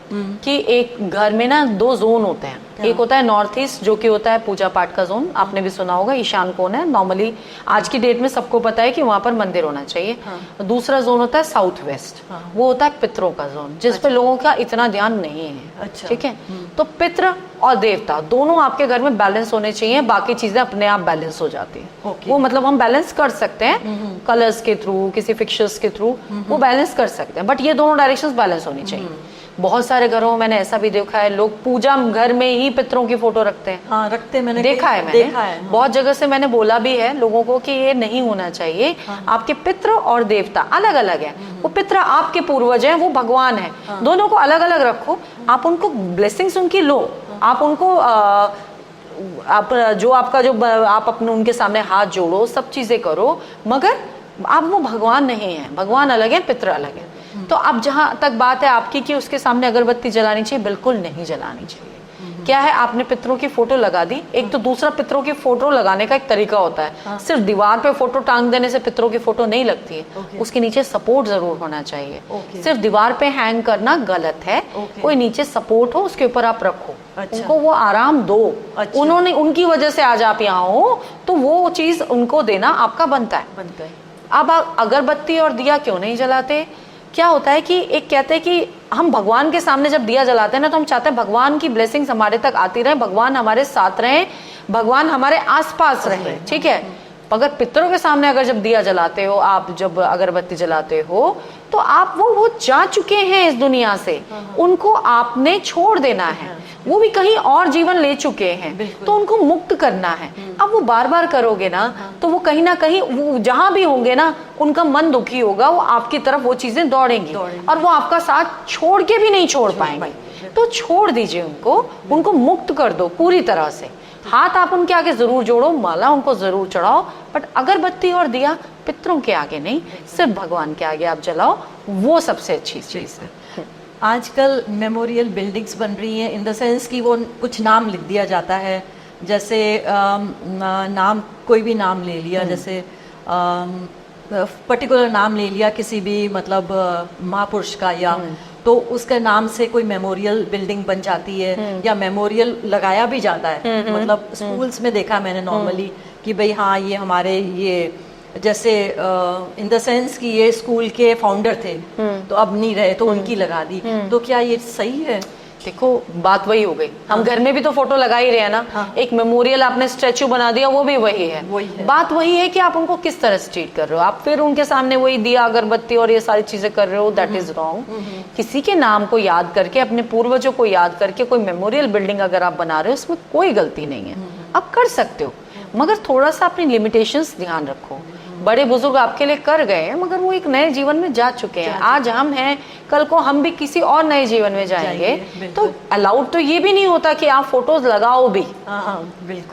कि एक घर में ना 2 जोन होते हैं। एक होता है नॉर्थ ईस्ट, जो कि होता है पूजा पाठ का जोन, आपने भी सुना होगा, ईशान कोण है। नॉर्मली आज की डेट में सबको पता है कि वहां पर मंदिर होना चाहिए। दूसरा जोन होता है साउथ वेस्ट, वो होता है पितरों का जोन, जिस पे लोगों का इतना ध्यान नहीं है। ठीक है, तो पितृ और देवता दोनों आपके घर में बैलेंस होने चाहिए, बाकी चीजें अपने आप बैलेंस हो जाती है। वो मतलब हम बैलेंस कर सकते हैं कलर्स के थ्रू, किसी फिक्चर्स के थ्रू वो बैलेंस कर सकते हैं, बट ये दोनों डायरेक्शंस बैलेंस होनी चाहिए। बहुत सारे घरों में मैंने ऐसा भी देखा है, लोग पूजा घर में ही पितरों की फोटो रखते हैं। हाँ, रखते, मैंने देखा है, देखा है। बहुत जगह से मैंने बोला भी है लोगों को कि ये नहीं होना चाहिए। आपके पितृ और देवता अलग अलग है। वो पितृ आपके पूर्वज हैं, वो भगवान है, दोनों को अलग अलग रखो। आप उनको ब्लेसिंग्स उनकी लो, आप उनको आप जो आपका जो आप अपने उनके सामने हाथ जोड़ो, सब चीजें करो, मगर आप वो भगवान नहीं है। भगवान अलग है, पितृ अलग है। तो अब जहां तक बात है आपकी कि उसके सामने अगरबत्ती जलानी चाहिए, बिल्कुल नहीं जलानी चाहिए। क्या है, आपने पितरों की फोटो लगा दी, एक तो दूसरा पितरों की फोटो लगाने का एक तरीका होता है। सिर्फ दीवार पे फोटो टांग देने से पितरों की फोटो नहीं लगती है। उसके नीचे सपोर्ट जरूर होना चाहिए। सिर्फ दीवार पे हैंग करना गलत है। कोई नीचे सपोर्ट हो, उसके ऊपर आप रखो। उनको वो आराम दो। उन्होंने, उनकी वजह से आज आप यहाँ हो, तो वो चीज उनको देना आपका बनता है। अब आप अगरबत्ती और दिया क्यों नहीं जलाते? क्या होता है कि एक कहते हैं कि हम भगवान के सामने जब दिया जलाते हैं ना, तो हम चाहते हैं भगवान की ब्लेसिंग्स हमारे तक आती रहे, भगवान हमारे साथ रहे, भगवान हमारे आसपास रहे, ठीक है। मगर पितरों के सामने अगर जब दिया जलाते हो, आप जब अगरबत्ती जलाते हो, तो आप वो जा चुके हैं इस दुनिया से, उनको आपने छोड़ देना है। वो भी कहीं और जीवन ले चुके हैं, तो उनको मुक्त करना है। अब वो बार बार करोगे ना, तो वो कहीं ना कहीं वो जहां भी होंगे ना, उनका मन दुखी होगा, वो आपकी तरफ वो चीजें दौड़ेंगी और वो आपका साथ छोड़ के भी नहीं छोड़ पाएंगे। तो छोड़ दीजिए उनको मुक्त कर दो पूरी तरह से। हाथ आप उनके आगे जरूर जोड़ो, माला उनको जरूर चढ़ाओ, बट अगरबत्ती और दिया पितरों के आगे नहीं, सिर्फ भगवान के आगे आप जलाओ, वो सबसे अच्छी चीज है। आजकल मेमोरियल बिल्डिंग्स बन रही हैं, इन द सेंस कि वो कुछ नाम लिख दिया जाता है, जैसे नाम, कोई भी नाम ले लिया, जैसे पर्टिकुलर नाम ले लिया किसी भी मतलब महापुरुष का, या तो उसके नाम से कोई मेमोरियल बिल्डिंग बन जाती है, या मेमोरियल लगाया भी जाता है। मतलब स्कूल्स में देखा मैंने नॉर्मली कि भाई हाँ, ये हमारे ये जैसे इन द सेंस कि ये स्कूल के फाउंडर थे, तो अब नहीं रहे, तो उनकी लगा दी। तो क्या ये सही है? देखो, बात वही हो गई। हम घर में भी तो फोटो लगा ही रहे हैं ना। एक मेमोरियल आपने स्टैचू बना दिया, वो भी वही है। बात वही है कि आप उनको किस तरह से ट्रीट कर रहे हो। आप फिर उनके सामने वही दिया, अगरबत्ती और ये सारी चीजें कर रहे हो, दैट इज रॉन्ग। किसी के नाम को याद करके, अपने पूर्वजों को याद करके कोई मेमोरियल बिल्डिंग अगर आप बना रहे हो, उसमें कोई गलती नहीं है, आप कर सकते हो, मगर थोड़ा सा अपनी लिमिटेशंस ध्यान रखो। बड़े बुजुर्ग आपके लिए कर गए हैं, मगर वो एक नए जीवन में जा चुके हैं। आज हम हैं, कल को हम भी किसी और नए जीवन में जाएंगे। तो अलाउड तो ये भी नहीं होता कि आप फोटोज लगाओ भी।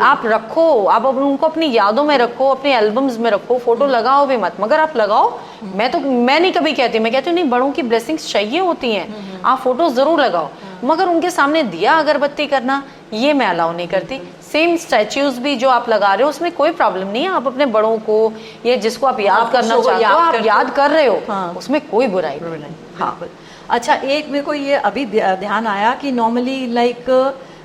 आप रखो, आप उनको अपनी यादों में रखो, अपने एल्बम्स में रखो, फोटो लगाओ भी मत, मगर आप लगाओ। मैं नहीं कभी कहती, मैं कहती हूँ नहीं, बड़ों की ब्लेसिंग्स चाहिए होती हैं, आप फोटो जरूर लगाओ, मगर उनके सामने दिया अगरबत्ती करना ये मैं अलाउ नहीं करती। सेम स्टैच्यूज भी जो आप लगा रहे हो, उसमें कोई प्रॉब्लम नहीं है। आप अपने बड़ों को, ये जिसको आप याद करना चाहते हो, आप याद कर रहे हो, उसमें कोई बुराई नहीं। हाँ, अच्छा, एक मेरे को ये अभी ध्यान आया कि नॉर्मली लाइक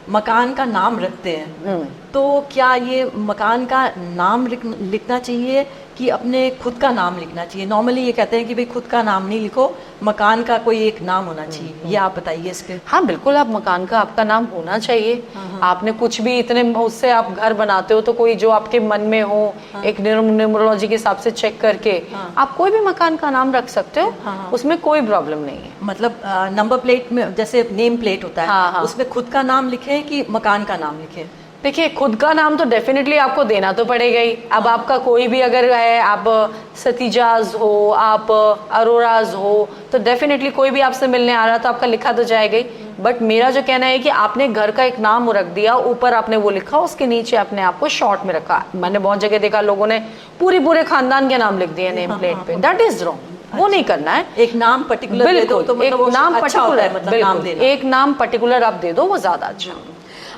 मकान का नाम रखते हैं, तो क्या ये मकान का नाम लिखना चाहिए कि अपने खुद का नाम लिखना चाहिए? नॉर्मली ये कहते हैं कि भाई खुद का नाम नहीं लिखो, मकान का कोई एक नाम होना चाहिए। ये आप बताइए इसके। हाँ बिल्कुल, आप मकान का आपका नाम होना चाहिए। आपने कुछ भी इतने उससे आप घर बनाते हो, तो कोई जो आपके मन में हो, एक न्यूमरोलॉजी के हिसाब से चेक करके आप कोई भी मकान का नाम रख सकते हो, उसमें कोई प्रॉब्लम नहीं है। मतलब नंबर प्लेट में जैसे नेम प्लेट होता है, उसमें खुद का नाम लिखे कि मकान का नाम लिखे? देखिए, खुद का नाम तो डेफिनेटली आपको देना तो पड़ेगा ही। अब आपका कोई भी अगर है, आप सतीजाज हो, आप अरोराज हो, तो डेफिनेटली कोई भी आपसे मिलने आ रहा तो आपका लिखा तो जाएगा ही। बट मेरा जो कहना है कि आपने घर का एक नाम रख दिया, ऊपर आपने वो लिखा, उसके नीचे अपने आप को शॉर्ट में रखा। मैंने बहुत जगह देखा, लोगों ने पूरे खानदान के नाम लिख दिए नेम प्लेट पे, दैट इज रॉन्ग। वो नहीं करना है। एक नाम पर्टिकुलर बिल्कुल, तो एक नाम पर्टिकुलर, मतलब एक नाम पर्टिकुलर आप दे दो, वो ज्यादा अच्छा।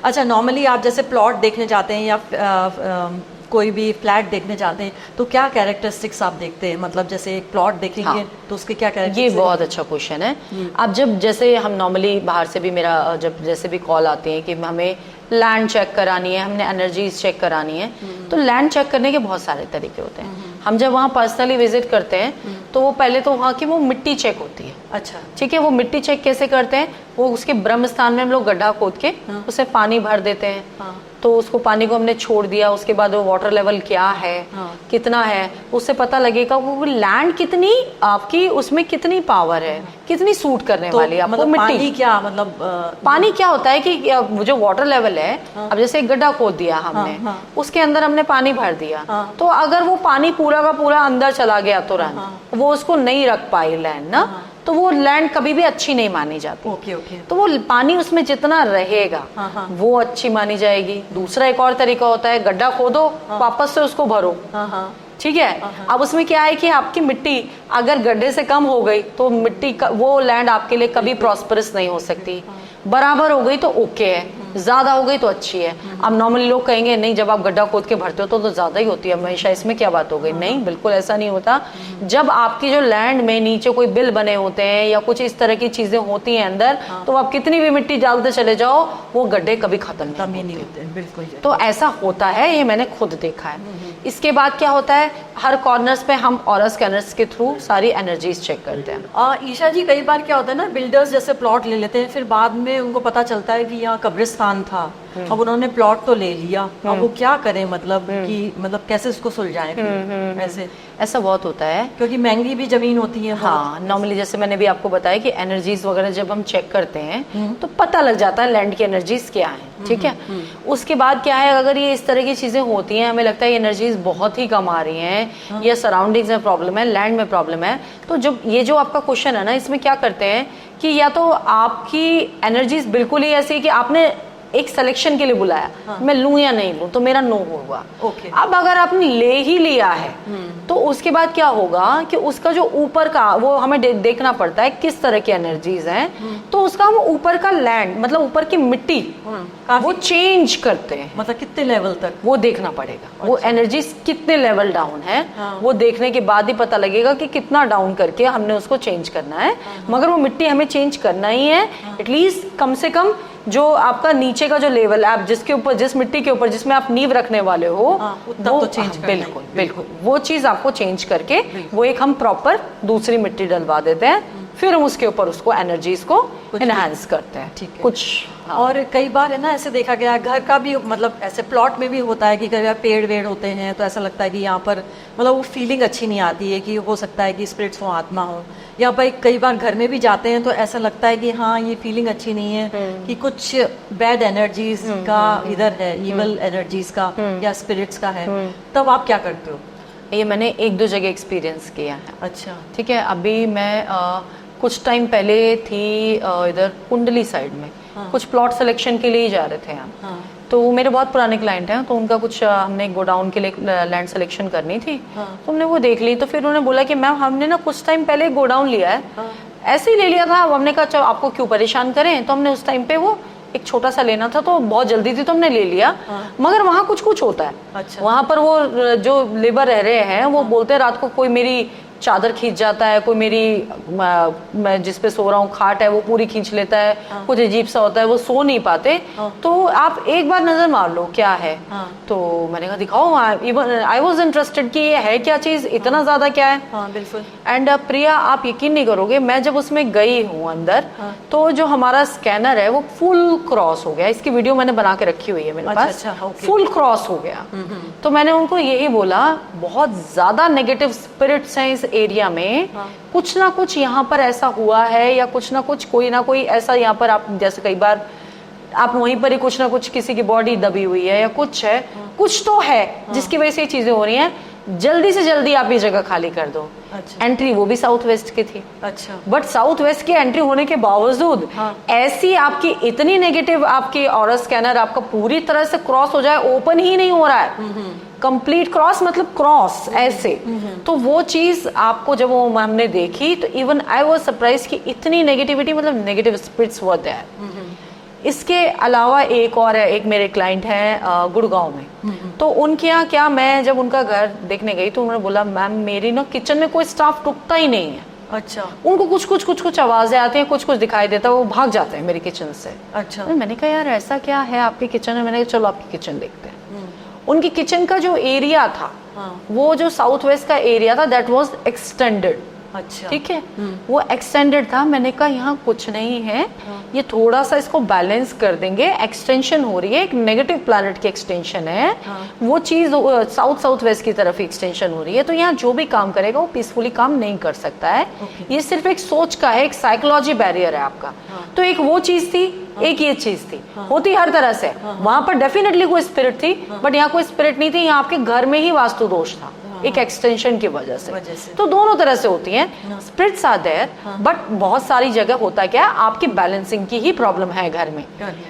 अच्छा, नॉर्मली आप जैसे प्लॉट देखने जाते हैं या कोई भी फ्लैट देखने जाते हैं, तो क्या कैरेक्टरिस्टिक्स आप देखते हैं? मतलब जैसे एक प्लॉट देखेंगे तो उसके क्या कैरेक्टरिस्टिक्स? ये बहुत अच्छा क्वेश्चन है। अब जब जैसे हम नॉर्मली बाहर से भी, मेरा जब जैसे भी कॉल आते हैं कि हमें लैंड चेक करानी है, हमने एनर्जीज चेक करानी है, तो लैंड चेक करने के बहुत सारे तरीके होते हैं। हम जब वहाँ पर्सनली विजिट करते हैं, तो वो पहले तो वहाँ की वो मिट्टी चेक होती है। अच्छा, ठीक है, वो मिट्टी चेक कैसे करते हैं? वो उसके ब्रह्म स्थान में हम लोग गड्ढा खोद के उसे पानी भर देते हैं। तो उसको पानी को हमने छोड़ दिया, उसके बाद वो वाटर लेवल क्या है, कितना है, उससे पता लगेगा वो लैंड कितनी आपकी, उसमें कितनी पावर है, कितनी सूट करने वाली है आपको मतलब मिट्टी। पानी क्या मतलब पानी क्या होता है कि जो वाटर लेवल है, अब जैसे एक गड्ढा खोद दिया हमने, उसके अंदर हमने पानी भर दिया, तो अगर वो पानी पूरा का पूरा अंदर चला गया तुरंत, वो उसको नहीं रख पाई लैंड ना, तो वो लैंड कभी भी अच्छी नहीं मानी जाती। ओके। तो वो पानी उसमें जितना रहेगा वो अच्छी मानी जाएगी। दूसरा एक और तरीका होता है, गड्ढा खोदो, वापस से उसको भरो। ठीक है। अब उसमें क्या है कि आपकी मिट्टी अगर गड्ढे से कम हो गई तो मिट्टी वो लैंड आपके लिए कभी प्रॉस्परस नहीं हो सकती। बराबर हो गई तो ओके है, ज्यादा हो गई तो अच्छी है। अब नॉर्मली लोग कहेंगे नहीं, जब आप गड्ढा खोद के भरते हो तो ज्यादा ही होती है हमेशा, इसमें क्या बात हो गई। नहीं, बिल्कुल ऐसा नहीं होता। जब आपकी जो लैंड में नीचे कोई बिल बने होते हैं या कुछ इस तरह की चीजें होती हैं अंदर, तो आप कितनी भी मिट्टी डालते चले जाओ, वो गड्ढे कभी खत्म नहीं होते। बिल्कुल। तो ऐसा होता है, ये मैंने खुद देखा है। इसके बाद क्या होता है, हर कॉर्नर्स पे हम ऑरा स्कैनर्स के थ्रू सारी एनर्जीज चेक करते हैं। ईशा जी, कई बार क्या होता है ना, बिल्डर्स जैसे प्लॉट ले लेते हैं, फिर बाद में उनको पता चलता है कि यहाँ कब्रिस्तान था, अब उन्होंने प्लॉट तो ले लिया, अब वो क्या करें, मतलब कि मतलब कैसे उसको सुलझाएं। ऐसा बहुत होता है, क्योंकि महंगी भी जमीन होती है। हाँ, नॉर्मली जैसे मैंने भी आपको बताया कि एनर्जीज वगैरह जब हम चेक करते हैं तो पता लग जाता है लैंड की एनर्जीज क्या है। ठीक है। उसके बाद क्या है, अगर ये इस तरह की चीजें होती हैं, हमें लगता है ये एनर्जीज बहुत ही कम आ रही हैं या सराउंडिंग्स में प्रॉब्लम है, लैंड में प्रॉब्लम है, तो जब ये जो आपका क्वेश्चन है ना, इसमें क्या करते हैं कि या तो आपकी एनर्जीज बिल्कुल ही ऐसी कि आपने एक सिलेक्शन के लिए बुलाया, मैं लूं या नहीं लूं, तो मेरा नो होगा। ओके। अब अगर आपने ले ही लिया है तो उसके बाद क्या होगा कि उसका जो ऊपर का, वो हमें देखना पड़ता है किस तरह की एनर्जीज हैं, तो उसका हम ऊपर का लैंड, मतलब ऊपर की मिट्टी वो चेंज करते हैं। मतलब कितने लेवल तक वो देखना पड़ेगा। वो एनर्जीज कितने लेवल डाउन है, वो देखने के बाद ही पता लगेगा कि कितना डाउन करके हमने उसको चेंज करना है। मगर वो मिट्टी हमें चेंज करना ही है, एटलीस्ट कम से कम जो आपका नीचे का जो लेवल, आप जिसके ऊपर, जिस मिट्टी के ऊपर जिसमें आप नींव रखने वाले हो, वो तो चेंज करना है। बिल्कुल वो चीज आपको चेंज करके वो एक हम प्रॉपर दूसरी मिट्टी डलवा देते हैं, फिर हम उसके ऊपर उसको एनर्जीज को एनहांस करते हैं। ठीक है। कुछ और कई बार है ना, ऐसे देखा गया घर का भी, मतलब ऐसे प्लॉट में भी होता है कि कई बार पेड़ वेड़ होते हैं, तो ऐसा लगता है कि यहाँ पर मतलब वो फीलिंग अच्छी नहीं आती है, कि हो सकता है कि स्पिरिट्स हो, आत्मा हो। या भाई कई बार घर में भी जाते हैं तो ऐसा लगता है कि हाँ, ये फीलिंग अच्छी नहीं है, कि कुछ बैड एनर्जीज का इधर है, इवल एनर्जीज का या स्पिरिट्स का है, तब आप क्या करते हो? ये मैंने 1-2 जगह एक्सपीरियंस किया है। अच्छा। ठीक है। अभी मैं कुछ टाइम पहले थी इधर कुंडली साइड में, कुछ प्लॉट सिलेक्शन के लिए ही जा रहे थे हम। तो मेरे बहुत पुराने क्लाइंट हैं, तो उनका कुछ हमने गोडाउन के लिए लैंड सिलेक्शन करनी थी, तो हमने वो देख ली। तो फिर उन्होंने बोला कि मैम हमने ना कुछ टाइम पहले गोडाउन लिया है, ऐसे ही ले लिया था। अब हमने कहा चलो आपको क्यों परेशान करें, तो हमने उस टाइम पे वो एक छोटा सा लेना था, तो बहुत जल्दी थी तो हमने ले लिया। मगर वहाँ कुछ कुछ होता है। अच्छा। वहाँ पर वो जो लेबर रह रहे हैं वो बोलते हैं रात को कोई मेरी चादर खींच जाता है, कोई मेरी मैं जिस पे सो रहा हूँ खाट है वो पूरी खींच लेता है, कुछ अजीब सा होता है, वो सो नहीं पाते। तो आप एक बार नजर मार लो क्या है। तो मैंने कहा दिखाओ, आई वॉज इंटरेस्टेड कि ये है क्या चीज, इतना ज्यादा क्या है। बिल्कुल। एंड प्रिया, आप यकीन नहीं करोगे, मैं जब उसमें गई हूँ अंदर, तो जो हमारा स्कैनर है वो फुल क्रॉस हो गया। इसकी वीडियो मैंने बना के रखी हुई है मेरे पास। अच्छा, फुल क्रॉस हो गया। तो मैंने उनको यही बोला, बहुत ज्यादा नेगेटिव स्पिरिट्स हैं इस एरिया में, कुछ ना कुछ यहाँ पर ऐसा हुआ है, या कुछ ना कुछ कोई ना कोई ऐसा यहाँ पर, आप जैसे कई बार आप वहीं पर ही कुछ ना कुछ किसी की बॉडी दबी हुई है या कुछ है, कुछ तो है जिसकी वजह से ये चीजें हो रही हैं, जल्दी से जल्दी आप ये जगह खाली कर दो। अच्छा। एंट्री वो भी साउथ वेस्ट की थी। अच्छा। बट साउथ वेस्ट की एंट्री होने के बावजूद ऐसी आपकी इतनी नेगेटिव, आपकी ऑरा स्कैनर आपका पूरी तरह से क्रॉस हो जाए, ओपन ही नहीं हो रहा है, कंप्लीट क्रॉस, मतलब क्रॉस ऐसे। तो वो चीज आपको जब वो हमने देखी, तो इवन आई वाज सरप्राइज कि इतनी नेगेटिविटी, मतलब नेगेटिव स्पिरिट्स वर देयर। इसके अलावा एक और है, एक मेरे क्लाइंट हैं गुड़गांव में, तो उनके यहाँ क्या, मैं जब उनका घर देखने गई तो उन्होंने बोला मैम मेरी ना किचन में कोई स्टाफ रुकता ही नहीं है। अच्छा। उनको कुछ आवाजें आती हैं, कुछ दिखाई देता है, वो भाग जाते हैं मेरी किचन से। अच्छा। मैंने कहा यार ऐसा क्या है आपकी किचन में, मैंने कहा चलो आपकी किचन देखते हैं। उनकी किचन का जो एरिया था, वो जो साउथ वेस्ट का एरिया था, दैट वाज एक्सटेंडेड। अच्छा। ठीक है, वो एक्सटेंडेड था। मैंने कहा यहाँ कुछ नहीं है, ये थोड़ा सा इसको बैलेंस कर देंगे। एक्सटेंशन हो रही है, एक नेगेटिव प्लैनेट की एक्सटेंशन है, वो चीज साउथ साउथ वेस्ट की तरफ एक्सटेंशन हो रही है, तो यहाँ जो भी काम करेगा वो पीसफुली काम नहीं कर सकता है। ये सिर्फ एक सोच का है, एक साइकोलॉजी बैरियर है आपका। तो एक वो चीज थी, एक ये चीज थी, होती हर तरह से। वहां पर डेफिनेटली कोई स्पिरिट थी, बट यहाँ कोई स्पिरिट नहीं थी, यहाँ आपके घर में ही वास्तु दोष था, एक एक्सटेंशन की वजह से। तो दोनों तरह से होती हैं, स्पिरिट्स आर देयर, बट बहुत सारी जगह होता क्या है, आपकी बैलेंसिंग की ही प्रॉब्लम है घर में।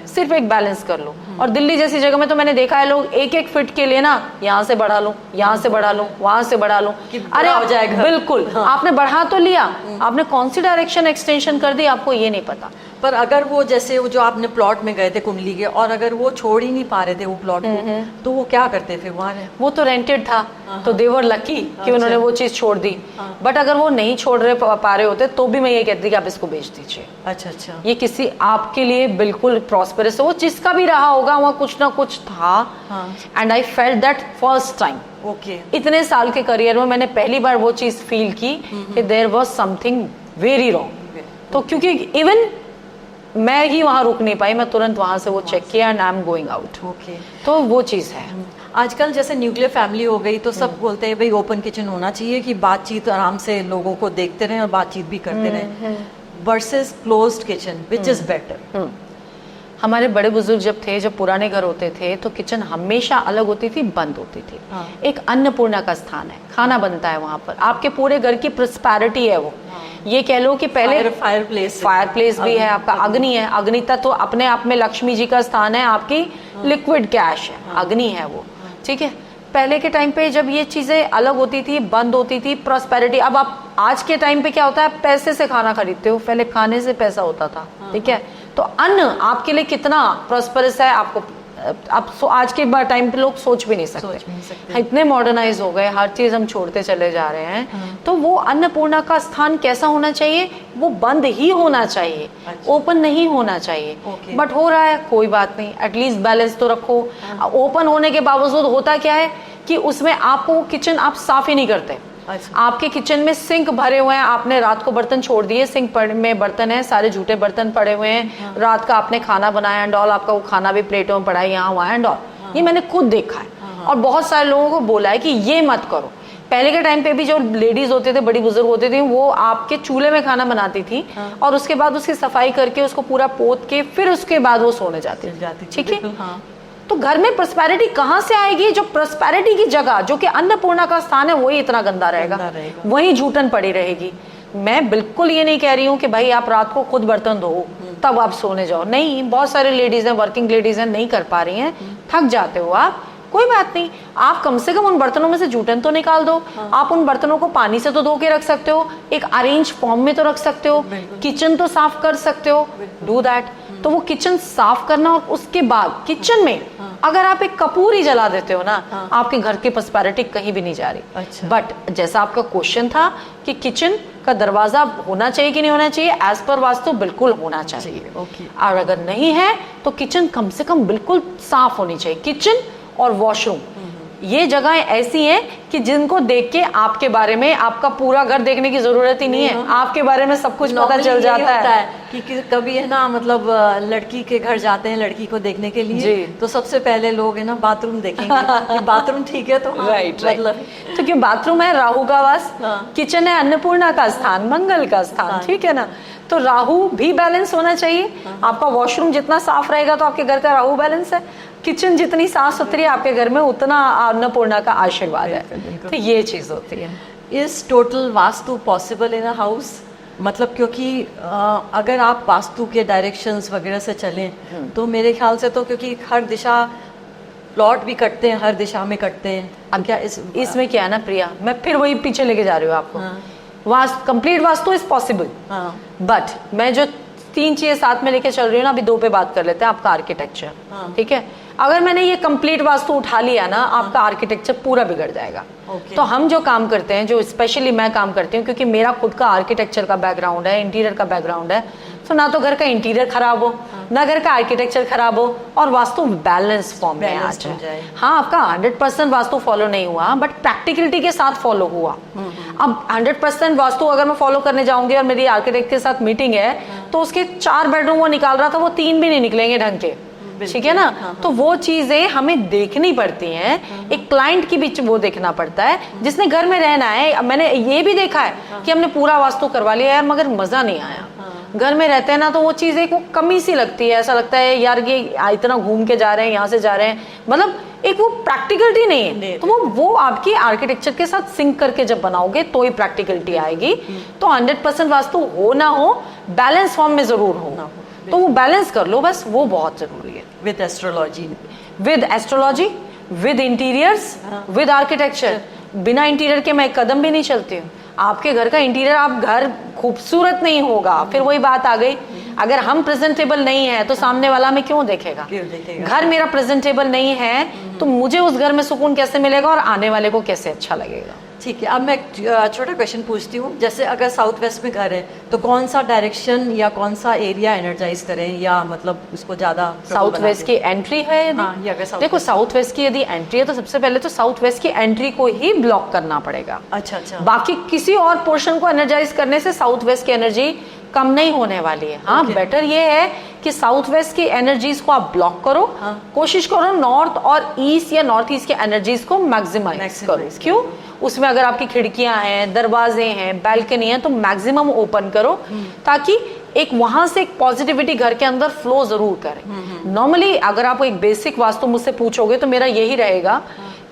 सिर्फ एक बैलेंस कर लो। और दिल्ली जैसी जगह में तो मैंने देखा है, लोग एक एक फिट के लिए ना, यहाँ से बढ़ा लो, यहाँ से बढ़ा लो, वहां से बढ़ा लो, अरे हो जाएगा। बिल्कुल, आपने बढ़ा तो लिया, आपने कौन सी डायरेक्शन एक्सटेंशन कर दी आपको ये नहीं पता। पर अगर वो जैसे वो जो आपने प्लॉट में गए थे कुंडली के, और अगर वो छोड़ ही नहीं पा रहे थे वो प्लॉट को, तो वो क्या करते फिर वहाँ? वो तो रेंटेड था, तो दे वर लकी कि उन्होंने वो चीज छोड़ दी। बट अगर वो नहीं छोड़ रहे पा रहे होते तो भी मैं ये कहती कि आप इसको बेच दीजिए। अच्छा अच्छा। ये किसी आपके लिए बिल्कुल प्रॉस्पेरस, वो जिसका भी रहा होगा वहाँ कुछ ना कुछ था। And I felt that first time. Okay. इतने साल के करियर में मैंने पहली बार वो चीज फील की कि there was something very wrong. तो क्योंकि इवन मैं ही वहां रुक नहीं पाई, मैं तुरंत वहां से वो चेक किया and I am going out. Okay. तो वो चीज है। आजकल जैसे न्यूक्लियर फैमिली हो गई, तो सब बोलते हैं भाई ओपन किचन होना चाहिए कि बातचीत आराम से लोगों को देखते रहें और बातचीत भी करते रहें, versus closed kitchen, which is better? हमारे बड़े बुजुर्ग जब थे, जब पुराने घर होते थे, तो किचन हमेशा अलग होती थी, बंद होती थी। एक अन्नपूर्णा का स्थान है, खाना बनता है वहां पर, आपके पूरे घर की प्रॉस्पेरिटी है वो। ये कह लो कि पहले फायर प्लेस भी है आपका, अग्नि है, अग्नि तो अपने आप में लक्ष्मी जी का स्थान है, आपकी लिक्विड कैश है, अग्नि है वो। ठीक है, पहले के टाइम पे जब ये चीजें अलग होती थी, बंद होती थी, प्रॉस्पेरिटी। अब आप आज के टाइम पे क्या होता है, पैसे से खाना खरीदते हो, पहले खाने से पैसा होता था। ठीक है, तो अन्न आपके लिए कितना प्रॉस्पेरस है आपको अब आज के टाइम पे लोग सोच भी नहीं सकते। इतने मॉडर्नाइज हो गए, हर चीज हम छोड़ते चले जा रहे हैं। तो वो अन्नपूर्णा का स्थान कैसा होना चाहिए, वो बंद ही होना चाहिए, ओपन नहीं होना चाहिए। बट हो रहा है, कोई बात नहीं, एटलीस्ट बैलेंस तो रखो। ओपन होने के बावजूद होता क्या है कि उसमें आपको वो किचन आप साफ ही नहीं करते। आपके किचन में सिंक भरे हुए हैं, आपने रात को बर्तन छोड़ दिए, सिंक में बर्तन है, सारे झूठे बर्तन पड़े हुए हैं, रात का आपने खाना बनाया एंड ऑल, आपका वो खाना भी प्लेटों में पड़ा है यहाँ वहाँ एंड ऑल। ये मैंने खुद देखा है और बहुत सारे लोगों को बोला है कि ये मत करो। पहले के टाइम पे भी जो लेडीज होते थे, बड़ी बुजुर्ग होती थी, वो आपके चूल्हे में खाना बनाती थी और उसके बाद उसकी सफाई करके उसको पूरा पोत के फिर उसके बाद वो सोने जाती। ठीक है, तो घर में प्रॉस्पेरिटी कहाँ से आएगी? जो प्रॉस्पेरिटी की जगह, जो कि अन्नपूर्णा का स्थान है, वही इतना गंदा रहेगा, वही जूठन पड़ी रहेगी। मैं बिल्कुल ये नहीं कह रही हूँ कि भाई आप रात को खुद बर्तन धो तब आप सोने जाओ, नहीं। बहुत सारे लेडीज हैं, वर्किंग लेडीज हैं, नहीं कर पा रही हैं, थक जाते हो आप, कोई बात नहीं, आप कम से कम उन बर्तनों में से जूठन तो निकाल दो। आप उन बर्तनों को पानी से तो धो के रख सकते हो, एक अरेंज फॉर्म में तो रख सकते हो, किचन तो साफ कर सकते हो, डू दैट। तो वो किचन साफ करना, और उसके बाद किचन में अगर आप एक कपूर ही जला देते हो ना, आपके घर की प्रॉस्पेरिटी कहीं भी नहीं जा रही। बट जैसा आपका क्वेश्चन था कि किचन का दरवाजा होना चाहिए कि नहीं होना चाहिए, एज पर वास्तु बिल्कुल होना चाहिए। और अगर नहीं है तो किचन कम से कम बिल्कुल साफ होनी चाहिए। किचन और वॉशरूम, ये जगह ऐसी हैं कि जिनको देख के आपके बारे में, आपका पूरा घर देखने की जरूरत ही नहीं है, आपके बारे में सब कुछ पता चल जाता है। कि कभी है ना, मतलब लड़की के घर जाते हैं लड़की को देखने के लिए, तो सबसे पहले लोग है ना बाथरूम देखेंगे कि बाथरूम ठीक है, तो राइट। तो क्यों, बाथरूम है राहु का वास, किचन है अन्नपूर्णा का स्थान, मंगल का स्थान। ठीक है ना, तो राहु भी बैलेंस होना चाहिए। आपका वॉशरूम जितना साफ रहेगा तो आपके घर का राहु बैलेंस है, किचन जितनी साफ सुथरी है आपके घर में, उतना अन्नपूर्णा का आशीर्वाद है। तो ये चीज होती है। Is total vastu possible in a house? मतलब क्योंकि अगर आप वास्तु के डायरेक्शंस वगैरह से चलें तो मेरे ख्याल से तो, क्योंकि हर दिशा प्लॉट भी कटते हैं, हर दिशा में कटते हैं। अब क्या इसमें क्या है ना प्रिया, मैं फिर वही पीछे लेके जा रही हूँ आपको। Complete vastu is possible, but मैं जो 3 चीजें साथ में लेके चल रही हूँ ना, अभी 2 पे बात कर लेते हैं। आपका आर्किटेक्चर, ठीक है, अगर मैंने ये कंप्लीट वास्तु उठा लिया ना, आपका आर्किटेक्चर पूरा बिगड़ जाएगा। Okay. तो हम जो काम करते हैं, जो स्पेशली मैं काम करती हूँ, क्योंकि मेरा खुद का आर्किटेक्चर का बैकग्राउंड है, इंटीरियर का बैकग्राउंड है, तो ना तो घर का इंटीरियर खराब हो, ना घर का आर्किटेक्चर खराब हो, और वास्तु बैलेंस फॉर्म में आ जाए। हाँ, आपका 100% वास्तु फॉलो नहीं हुआ, बट प्रैक्टिकलिटी के साथ फॉलो हुआ। अब 100% वास्तु अगर मैं फॉलो करने जाऊंगी और मेरी आर्किटेक्ट के साथ मीटिंग है, तो उसके 4 बेडरूम वो निकाल रहा था, वो 3 भी नहीं निकलेंगे ढंग के, ठीक है ना। तो वो चीजें हमें देखनी पड़ती हैं, एक क्लाइंट की बीच वो देखना पड़ता है जिसने घर में रहना है। मैंने ये भी देखा है कि हमने पूरा वास्तु करवा लिया यार, मगर मजा नहीं आया। घर में रहते हैं ना, तो वो चीज एक वो कमी सी लगती है, ऐसा लगता है यार ये इतना घूम के जा रहे हैं, यहाँ से जा रहे हैं, मतलब एक वो प्रैक्टिकलिटी नहीं है। तो वो आपकी आर्किटेक्चर के साथ सिंक करके जब बनाओगे तो ही प्रैक्टिकलिटी आएगी। तो 100% वास्तु हो ना हो, बैलेंस फॉर्म में जरूर हो, तो वो बैलेंस कर लो, बस वो बहुत जरूरी है। With astrology, with interiors, with architecture. बिना इंटीरियर के मैं कदम भी नहीं चलती हूँ। आपके घर का इंटीरियर, आप घर खूबसूरत नहीं होगा, फिर वही बात आ गई, अगर हम प्रेजेंटेबल नहीं है तो सामने वाला में क्यों देखेगा? घर मेरा प्रेजेंटेबल नहीं है तो मुझे उस घर में सुकून कैसे मिलेगा और आने वाले को कैसे अच्छा लगेगा? ठीक है, अब मैं एक छोटा क्वेश्चन पूछती हूँ। जैसे अगर साउथ वेस्ट में घर है तो कौन सा डायरेक्शन या कौन सा एरिया एनर्जाइज करें, या मतलब उसको ज्यादा साउथ वेस्ट की एंट्री है यदि? हाँ, देखो साउथ वेस्ट की यदि एंट्री है तो सबसे पहले तो साउथ वेस्ट की एंट्री को ही ब्लॉक करना पड़ेगा। अच्छा अच्छा। बाकी किसी और पोर्शन को एनर्जाइज करने से साउथ वेस्ट की एनर्जी कम नहीं होने वाली है। हाँ, बेटर ये है कि साउथ वेस्ट की एनर्जीज को आप ब्लॉक करो। कोशिश करो नॉर्थ और ईस्ट या नॉर्थ ईस्ट की एनर्जीज को मैक्सिमाइज करो। क्यों? उसमें अगर आपकी खिड़कियां हैं, दरवाजे हैं, बैल्कनी है, तो मैक्सिमम ओपन करो, ताकि एक वहां से एक पॉजिटिविटी घर के अंदर फ्लो जरूर करे। नॉर्मली अगर आप एक बेसिक वास्तु मुझसे पूछोगे तो मेरा यही रहेगा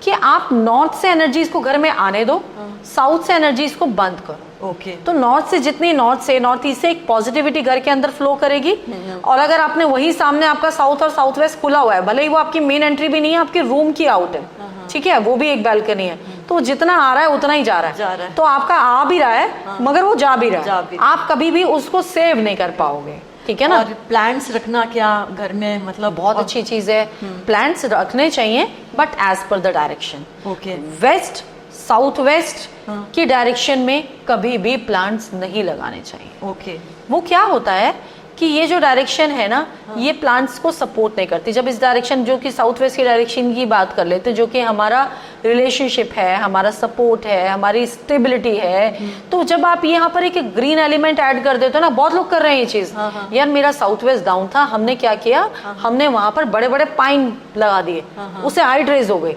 कि आप नॉर्थ से एनर्जीज को घर में आने दो, साउथ से एनर्जीज को बंद करो। ओके। तो नॉर्थ से जितनी नॉर्थ ईस्ट से एक पॉजिटिविटी घर के अंदर फ्लो करेगी। और अगर आपने वही सामने आपका साउथ और साउथ वेस्ट खुला हुआ है, भले ही वो आपकी मेन एंट्री भी नहीं है, आपके रूम की आउट है, ठीक है, वो भी एक बैल्कनी है, तो जितना आ रहा है उतना ही जा रहा है। तो आपका आ भी रहा है मगर वो जा भी रहा है, आप कभी भी उसको सेव नहीं कर पाओगे, ठीक है ना। और प्लांट्स रखना क्या घर में, मतलब बहुत अच्छी चीज है, प्लांट्स रखने चाहिए, but as per the direction. Okay. West south west की डायरेक्शन में कभी भी प्लांट्स नहीं लगाने चाहिए। ओके। वो क्या होता है कि ये जो डायरेक्शन है ना, ये प्लांट्स को सपोर्ट नहीं करती। जब इस डायरेक्शन, जो कि साउथ वेस्ट की डायरेक्शन की बात कर लेते, जो कि हमारा रिलेशनशिप है, हमारा सपोर्ट है, हमारी स्टेबिलिटी है, तो जब आप यहाँ पर एक ग्रीन एलिमेंट ऐड कर देते हो ना, बहुत लोग कर रहे हैं ये चीज। यार मेरा साउथ वेस्ट डाउन था, हमने क्या किया, हमने वहां पर बड़े बड़े पाइन लगा दिए, उससे हाइट रेज हो गई।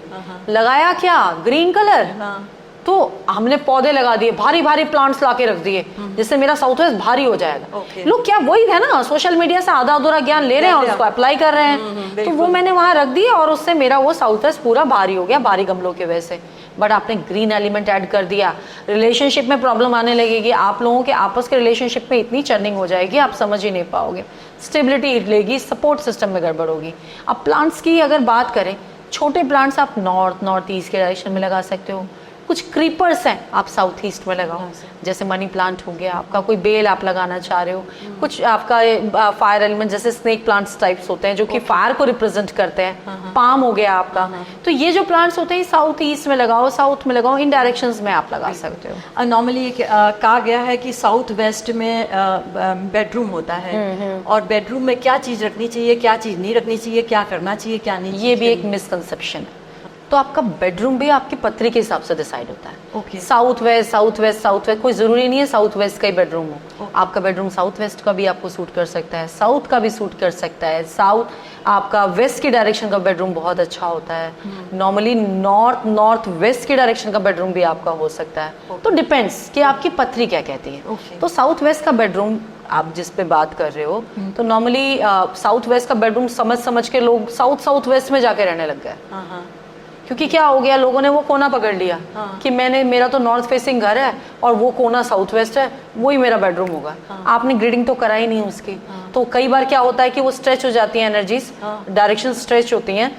लगाया क्या? Green colour. तो हमने पौधे लगा दिए, भारी भारी प्लांट्स लाके रख दिए, जिससे मेरा साउथ वेस्ट भारी हो जाएगा। लोग क्या वही है ना, सोशल मीडिया से आधा अधूरा ज्ञान ले रहे हैं और उसको अप्लाई कर रहे हैं। तो वो मैंने वहां रख दिया और उससे मेरा वो साउथ वेस्ट पूरा भारी हो गया, भारी गमलों की वजह से। बट आपने ग्रीन एलिमेंट ऐड कर दिया, रिलेशनशिप में प्रॉब्लम आने लगेगी, आप लोगों के आपस के रिलेशनशिप में इतनी चर्निंग हो जाएगी आप समझ ही नहीं पाओगे, स्टेबिलिटी हिलेगी, सपोर्ट सिस्टम में गड़बड़ होगी। अब प्लांट्स की अगर बात करें, छोटे प्लांट्स आप नॉर्थ ईस्ट के डायरेक्शन में लगा सकते हो। कुछ क्रीपर्स हैं आप साउथ ईस्ट में लगाओ, जैसे मनी प्लांट हो गया आपका, कोई बेल आप लगाना चाह रहे हो, कुछ आपका फायर एलिमेंट जैसे स्नेक प्लांट्स टाइप्स होते हैं जो कि फायर को रिप्रेजेंट करते हैं, पाम हो गया आपका। तो ये जो प्लांट्स होते हैं साउथ ईस्ट में लगाओ, साउथ में लगाओ, इन डायरेक्शंस में आप लगा सकते हो। नॉर्मली कहा गया है कि साउथ वेस्ट में बेडरूम होता है, और बेडरूम में क्या चीज रखनी चाहिए, क्या चीज नहीं रखनी चाहिए, क्या करना चाहिए, क्या नहीं, ये भी एक मिसकंसेप्शन है। तो आपका बेडरूम भी आपकी पत्री के हिसाब से डिसाइड होता है। Okay. South west south waste south waste, कोई जरूरी नहीं है साउथ वेस्ट का ही बेडरूम हो। आपका बेडरूम साउथ वेस्ट का भी आपको सूट कर सकता है, साउथ का भी सूट कर सकता है, साउथ आपका वेस्ट की डायरेक्शन का बेडरूम बहुत अच्छा होता है। नॉर्मली नॉर्थ वेस्ट की डायरेक्शन का बेडरूम भी आपका हो सकता है। तो डिपेंड्स कि आपकी पत्री क्या कहती है। तो साउथ वेस्ट का बेडरूम आप जिस पे बात कर रहे हो, तो नॉर्मली साउथ वेस्ट का बेडरूम समझ के लोग साउथ वेस्ट में जाके रहने लग गए, क्योंकि क्या हो गया, लोगों ने वो कोना पकड़ लिया कि मेरा तो नॉर्थ फेसिंग घर है और वो कोना साउथ वेस्ट है, वही मेरा बेडरूम होगा। आपने ग्रिडिंग तो कराई नहीं उसकी। तो कई बार क्या होता है कि वो स्ट्रेच हो जाती है, एनर्जीज डायरेक्शन स्ट्रेच होती हैं,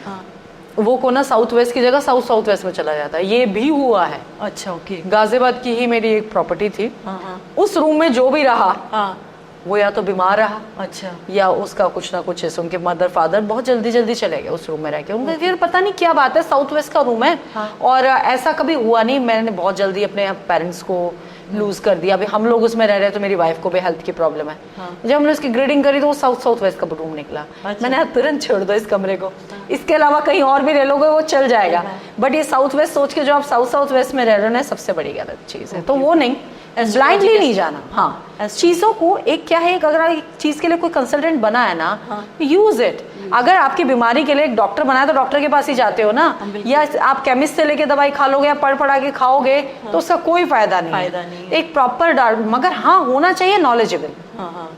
वो कोना साउथ वेस्ट की जगह साउथ वेस्ट में चला जाता है। ये भी हुआ है। अच्छा, ओके। गाजियाबाद की ही मेरी एक प्रॉपर्टी थी, उस रूम में जो भी रहा वो या तो बीमार रहा, अच्छा, या उसका कुछ ना कुछ ऐसे, उनके मदर फादर बहुत जल्दी जल्दी चले गए उस रूम में रह के। उनको फिर पता नहीं क्या बात है, साउथ वेस्ट का रूम है, और ऐसा कभी हुआ नहीं, मैंने बहुत जल्दी अपने पेरेंट्स को लूज कर दिया। अभी हम लोग उसमें रह रहे, तो मेरी वाइफ को भी हेल्थ की प्रॉब्लम है। जब हमने उसकी ग्रेडिंग करी तो वो साउथ वेस्ट का रूम निकला। मैंने कहा तुरंत छोड़ दो इस कमरे को, इसके अलावा कहीं और भी रह लोगे वो चल जाएगा, बट ये साउथ वेस्ट सोच के जो आप साउथ वेस्ट में रह रहे हो ना, सबसे बड़ी गलत चीज है। तो वो नहीं, ब्लाइंडली नहीं जाना। हाँ, चीजों को एक क्या है, अगर एक चीज के लिए कोई कंसल्टेंट बना है ना, यूज इट। अगर आपकी बीमारी के लिए एक डॉक्टर बनाया तो डॉक्टर के पास ही जाते हो ना, या आप केमिस्ट से लेके दवाई खा लोगे या पढ़ के खाओगे तो उसका कोई फायदा नहीं। एक प्रॉपर मगर हाँ होना चाहिए नॉलेजेबल।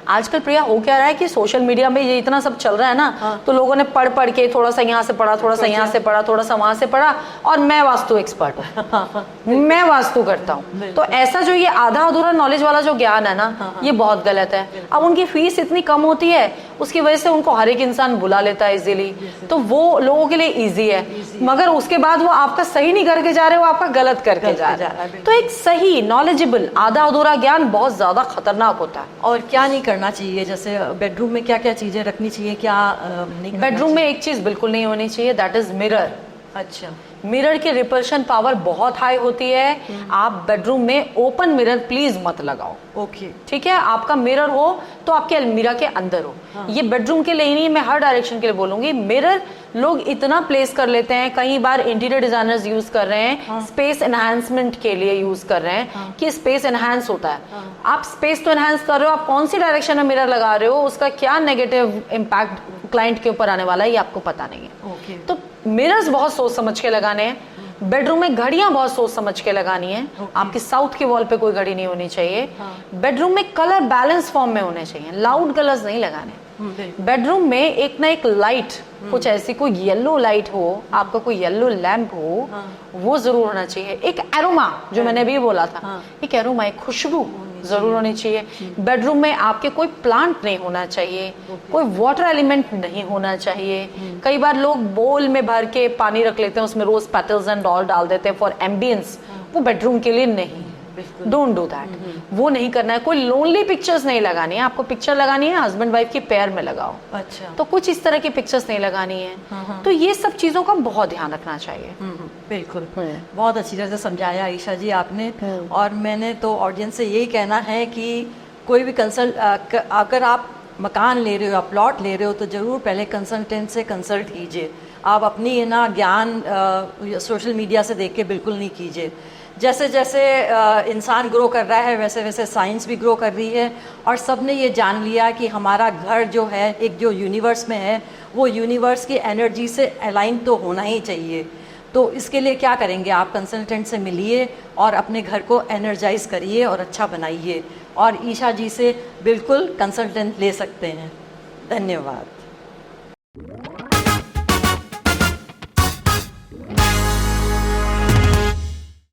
आजकल प्रिया हो क्या रहा है कि सोशल मीडिया में ये इतना सब चल रहा है ना, तो लोगों ने पढ़ के थोड़ा सा यहाँ से पढ़ा, थोड़ा सा यहाँ से पढ़ा, थोड़ा सा वहां से पढ़ा, और मैं वास्तु एक्सपर्ट हूँ, मैं वास्तु करता हूँ। तो ऐसा जो ये आधा अधूरा नॉलेज वाला जो ज्ञान है ना, ये बहुत गलत है। अब उनकी फीस इतनी कम होती है, उसकी वजह से उनको हर एक इंसान बुला लेता है इजीली, तो वो लोगों के लिए इजी है, मगर उसके बाद वो आपका सही नहीं करके जा रहे, वो आपका गलत करके जा रहा है। तो एक सही नॉलेजेबल आधा अधूरा ज्ञान बहुत ज्यादा खतरनाक होता है। और क्या नहीं करना चाहिए, जैसे बेडरूम में क्या क्या चीजें रखनी चाहिए, क्या नहीं? बेडरूम में एक चीज बिल्कुल नहीं होनी चाहिए, दैट इज मिरर। अच्छा, मिरर की रिपल्शन पावर बहुत हाई होती है। आप बेडरूम में ओपन मिरर प्लीज मत लगाओ। ओके, ठीक है, आपका मिरर हो तो आपके अलमीरा के अंदर हो। ये बेडरूम के लिए ही नहीं, मैं हर डायरेक्शन के लिए बोलूंगी। मिरर लोग इतना प्लेस कर लेते हैं, कई बार इंटीरियर डिजाइनर्स यूज कर रहे हैं, स्पेस एनहांसमेंट के लिए यूज कर रहे हैं कि स्पेस एनहांस होता है। आप स्पेस तो एनहांस कर रहे हो, आप कौन सी डायरेक्शन में मिरर लगा रहे हो, उसका क्या नेगेटिव इम्पैक्ट क्लाइंट के ऊपर आने वाला है, ये आपको पता नहीं है। तो मिरर्स बहुत सोच समझ के लगाने हैं। बेडरूम में घड़ियां बहुत सोच समझ के लगानी है। आपकी साउथ के वॉल पे कोई घड़ी नहीं होनी चाहिए। बेडरूम में कलर बैलेंस फॉर्म में होने चाहिए, लाउड कलर्स नहीं लगाने। बेडरूम में एक ना एक लाइट, कुछ ऐसी कोई येलो लाइट हो, आपका कोई येलो लैंप हो, वो जरूर होना चाहिए। एक एरोमा, जो मैंने अभी बोला था, एक एरोमा, एक खुशबू जरूर होनी चाहिए। बेडरूम में आपके कोई प्लांट नहीं होना चाहिए, कोई वाटर एलिमेंट नहीं होना चाहिए। कई बार लोग बोल में भर के पानी रख लेते हैं, उसमें रोज पेटल्स एंड ऑल डाल देते हैं फॉर एम्बियंस। वो बेडरूम के लिए नहीं, डोंट डू दैट। वो नहीं करना है। कोई लोनली पिक्चर्स नहीं लगानी है। आपको पिक्चर लगानी है, हस्बैंड वाइफ की पेयर में लगाओ। अच्छा, तो कुछ इस तरह की पिक्चर्स नहीं लगानी है। तो ये सब चीजों का बहुत ध्यान रखना चाहिए। बिल्कुल, बहुत अच्छी तरह से समझाया ईशा जी आपने। और मैंने तो ऑडियंस से यही कहना है कि कोई भी अगर आप मकान ले रहे हो या प्लॉट ले रहे हो, तो जरूर पहले कंसल्टेंट से कंसल्ट कीजिए। आप अपनी ना ज्ञान सोशल मीडिया से देख के बिल्कुल नहीं कीजिए। जैसे जैसे इंसान ग्रो कर रहा है, वैसे वैसे साइंस भी ग्रो कर रही है, और सब ने ये जान लिया कि हमारा घर जो है, एक जो यूनिवर्स में है, वो यूनिवर्स की एनर्जी से अलाइन तो होना ही चाहिए। तो इसके लिए क्या करेंगे, आप कंसल्टेंट से मिलिए और अपने घर को एनर्जाइज करिए और अच्छा बनाइए। और ईशा जी से बिल्कुल कंसल्टेंट ले सकते हैं। धन्यवाद।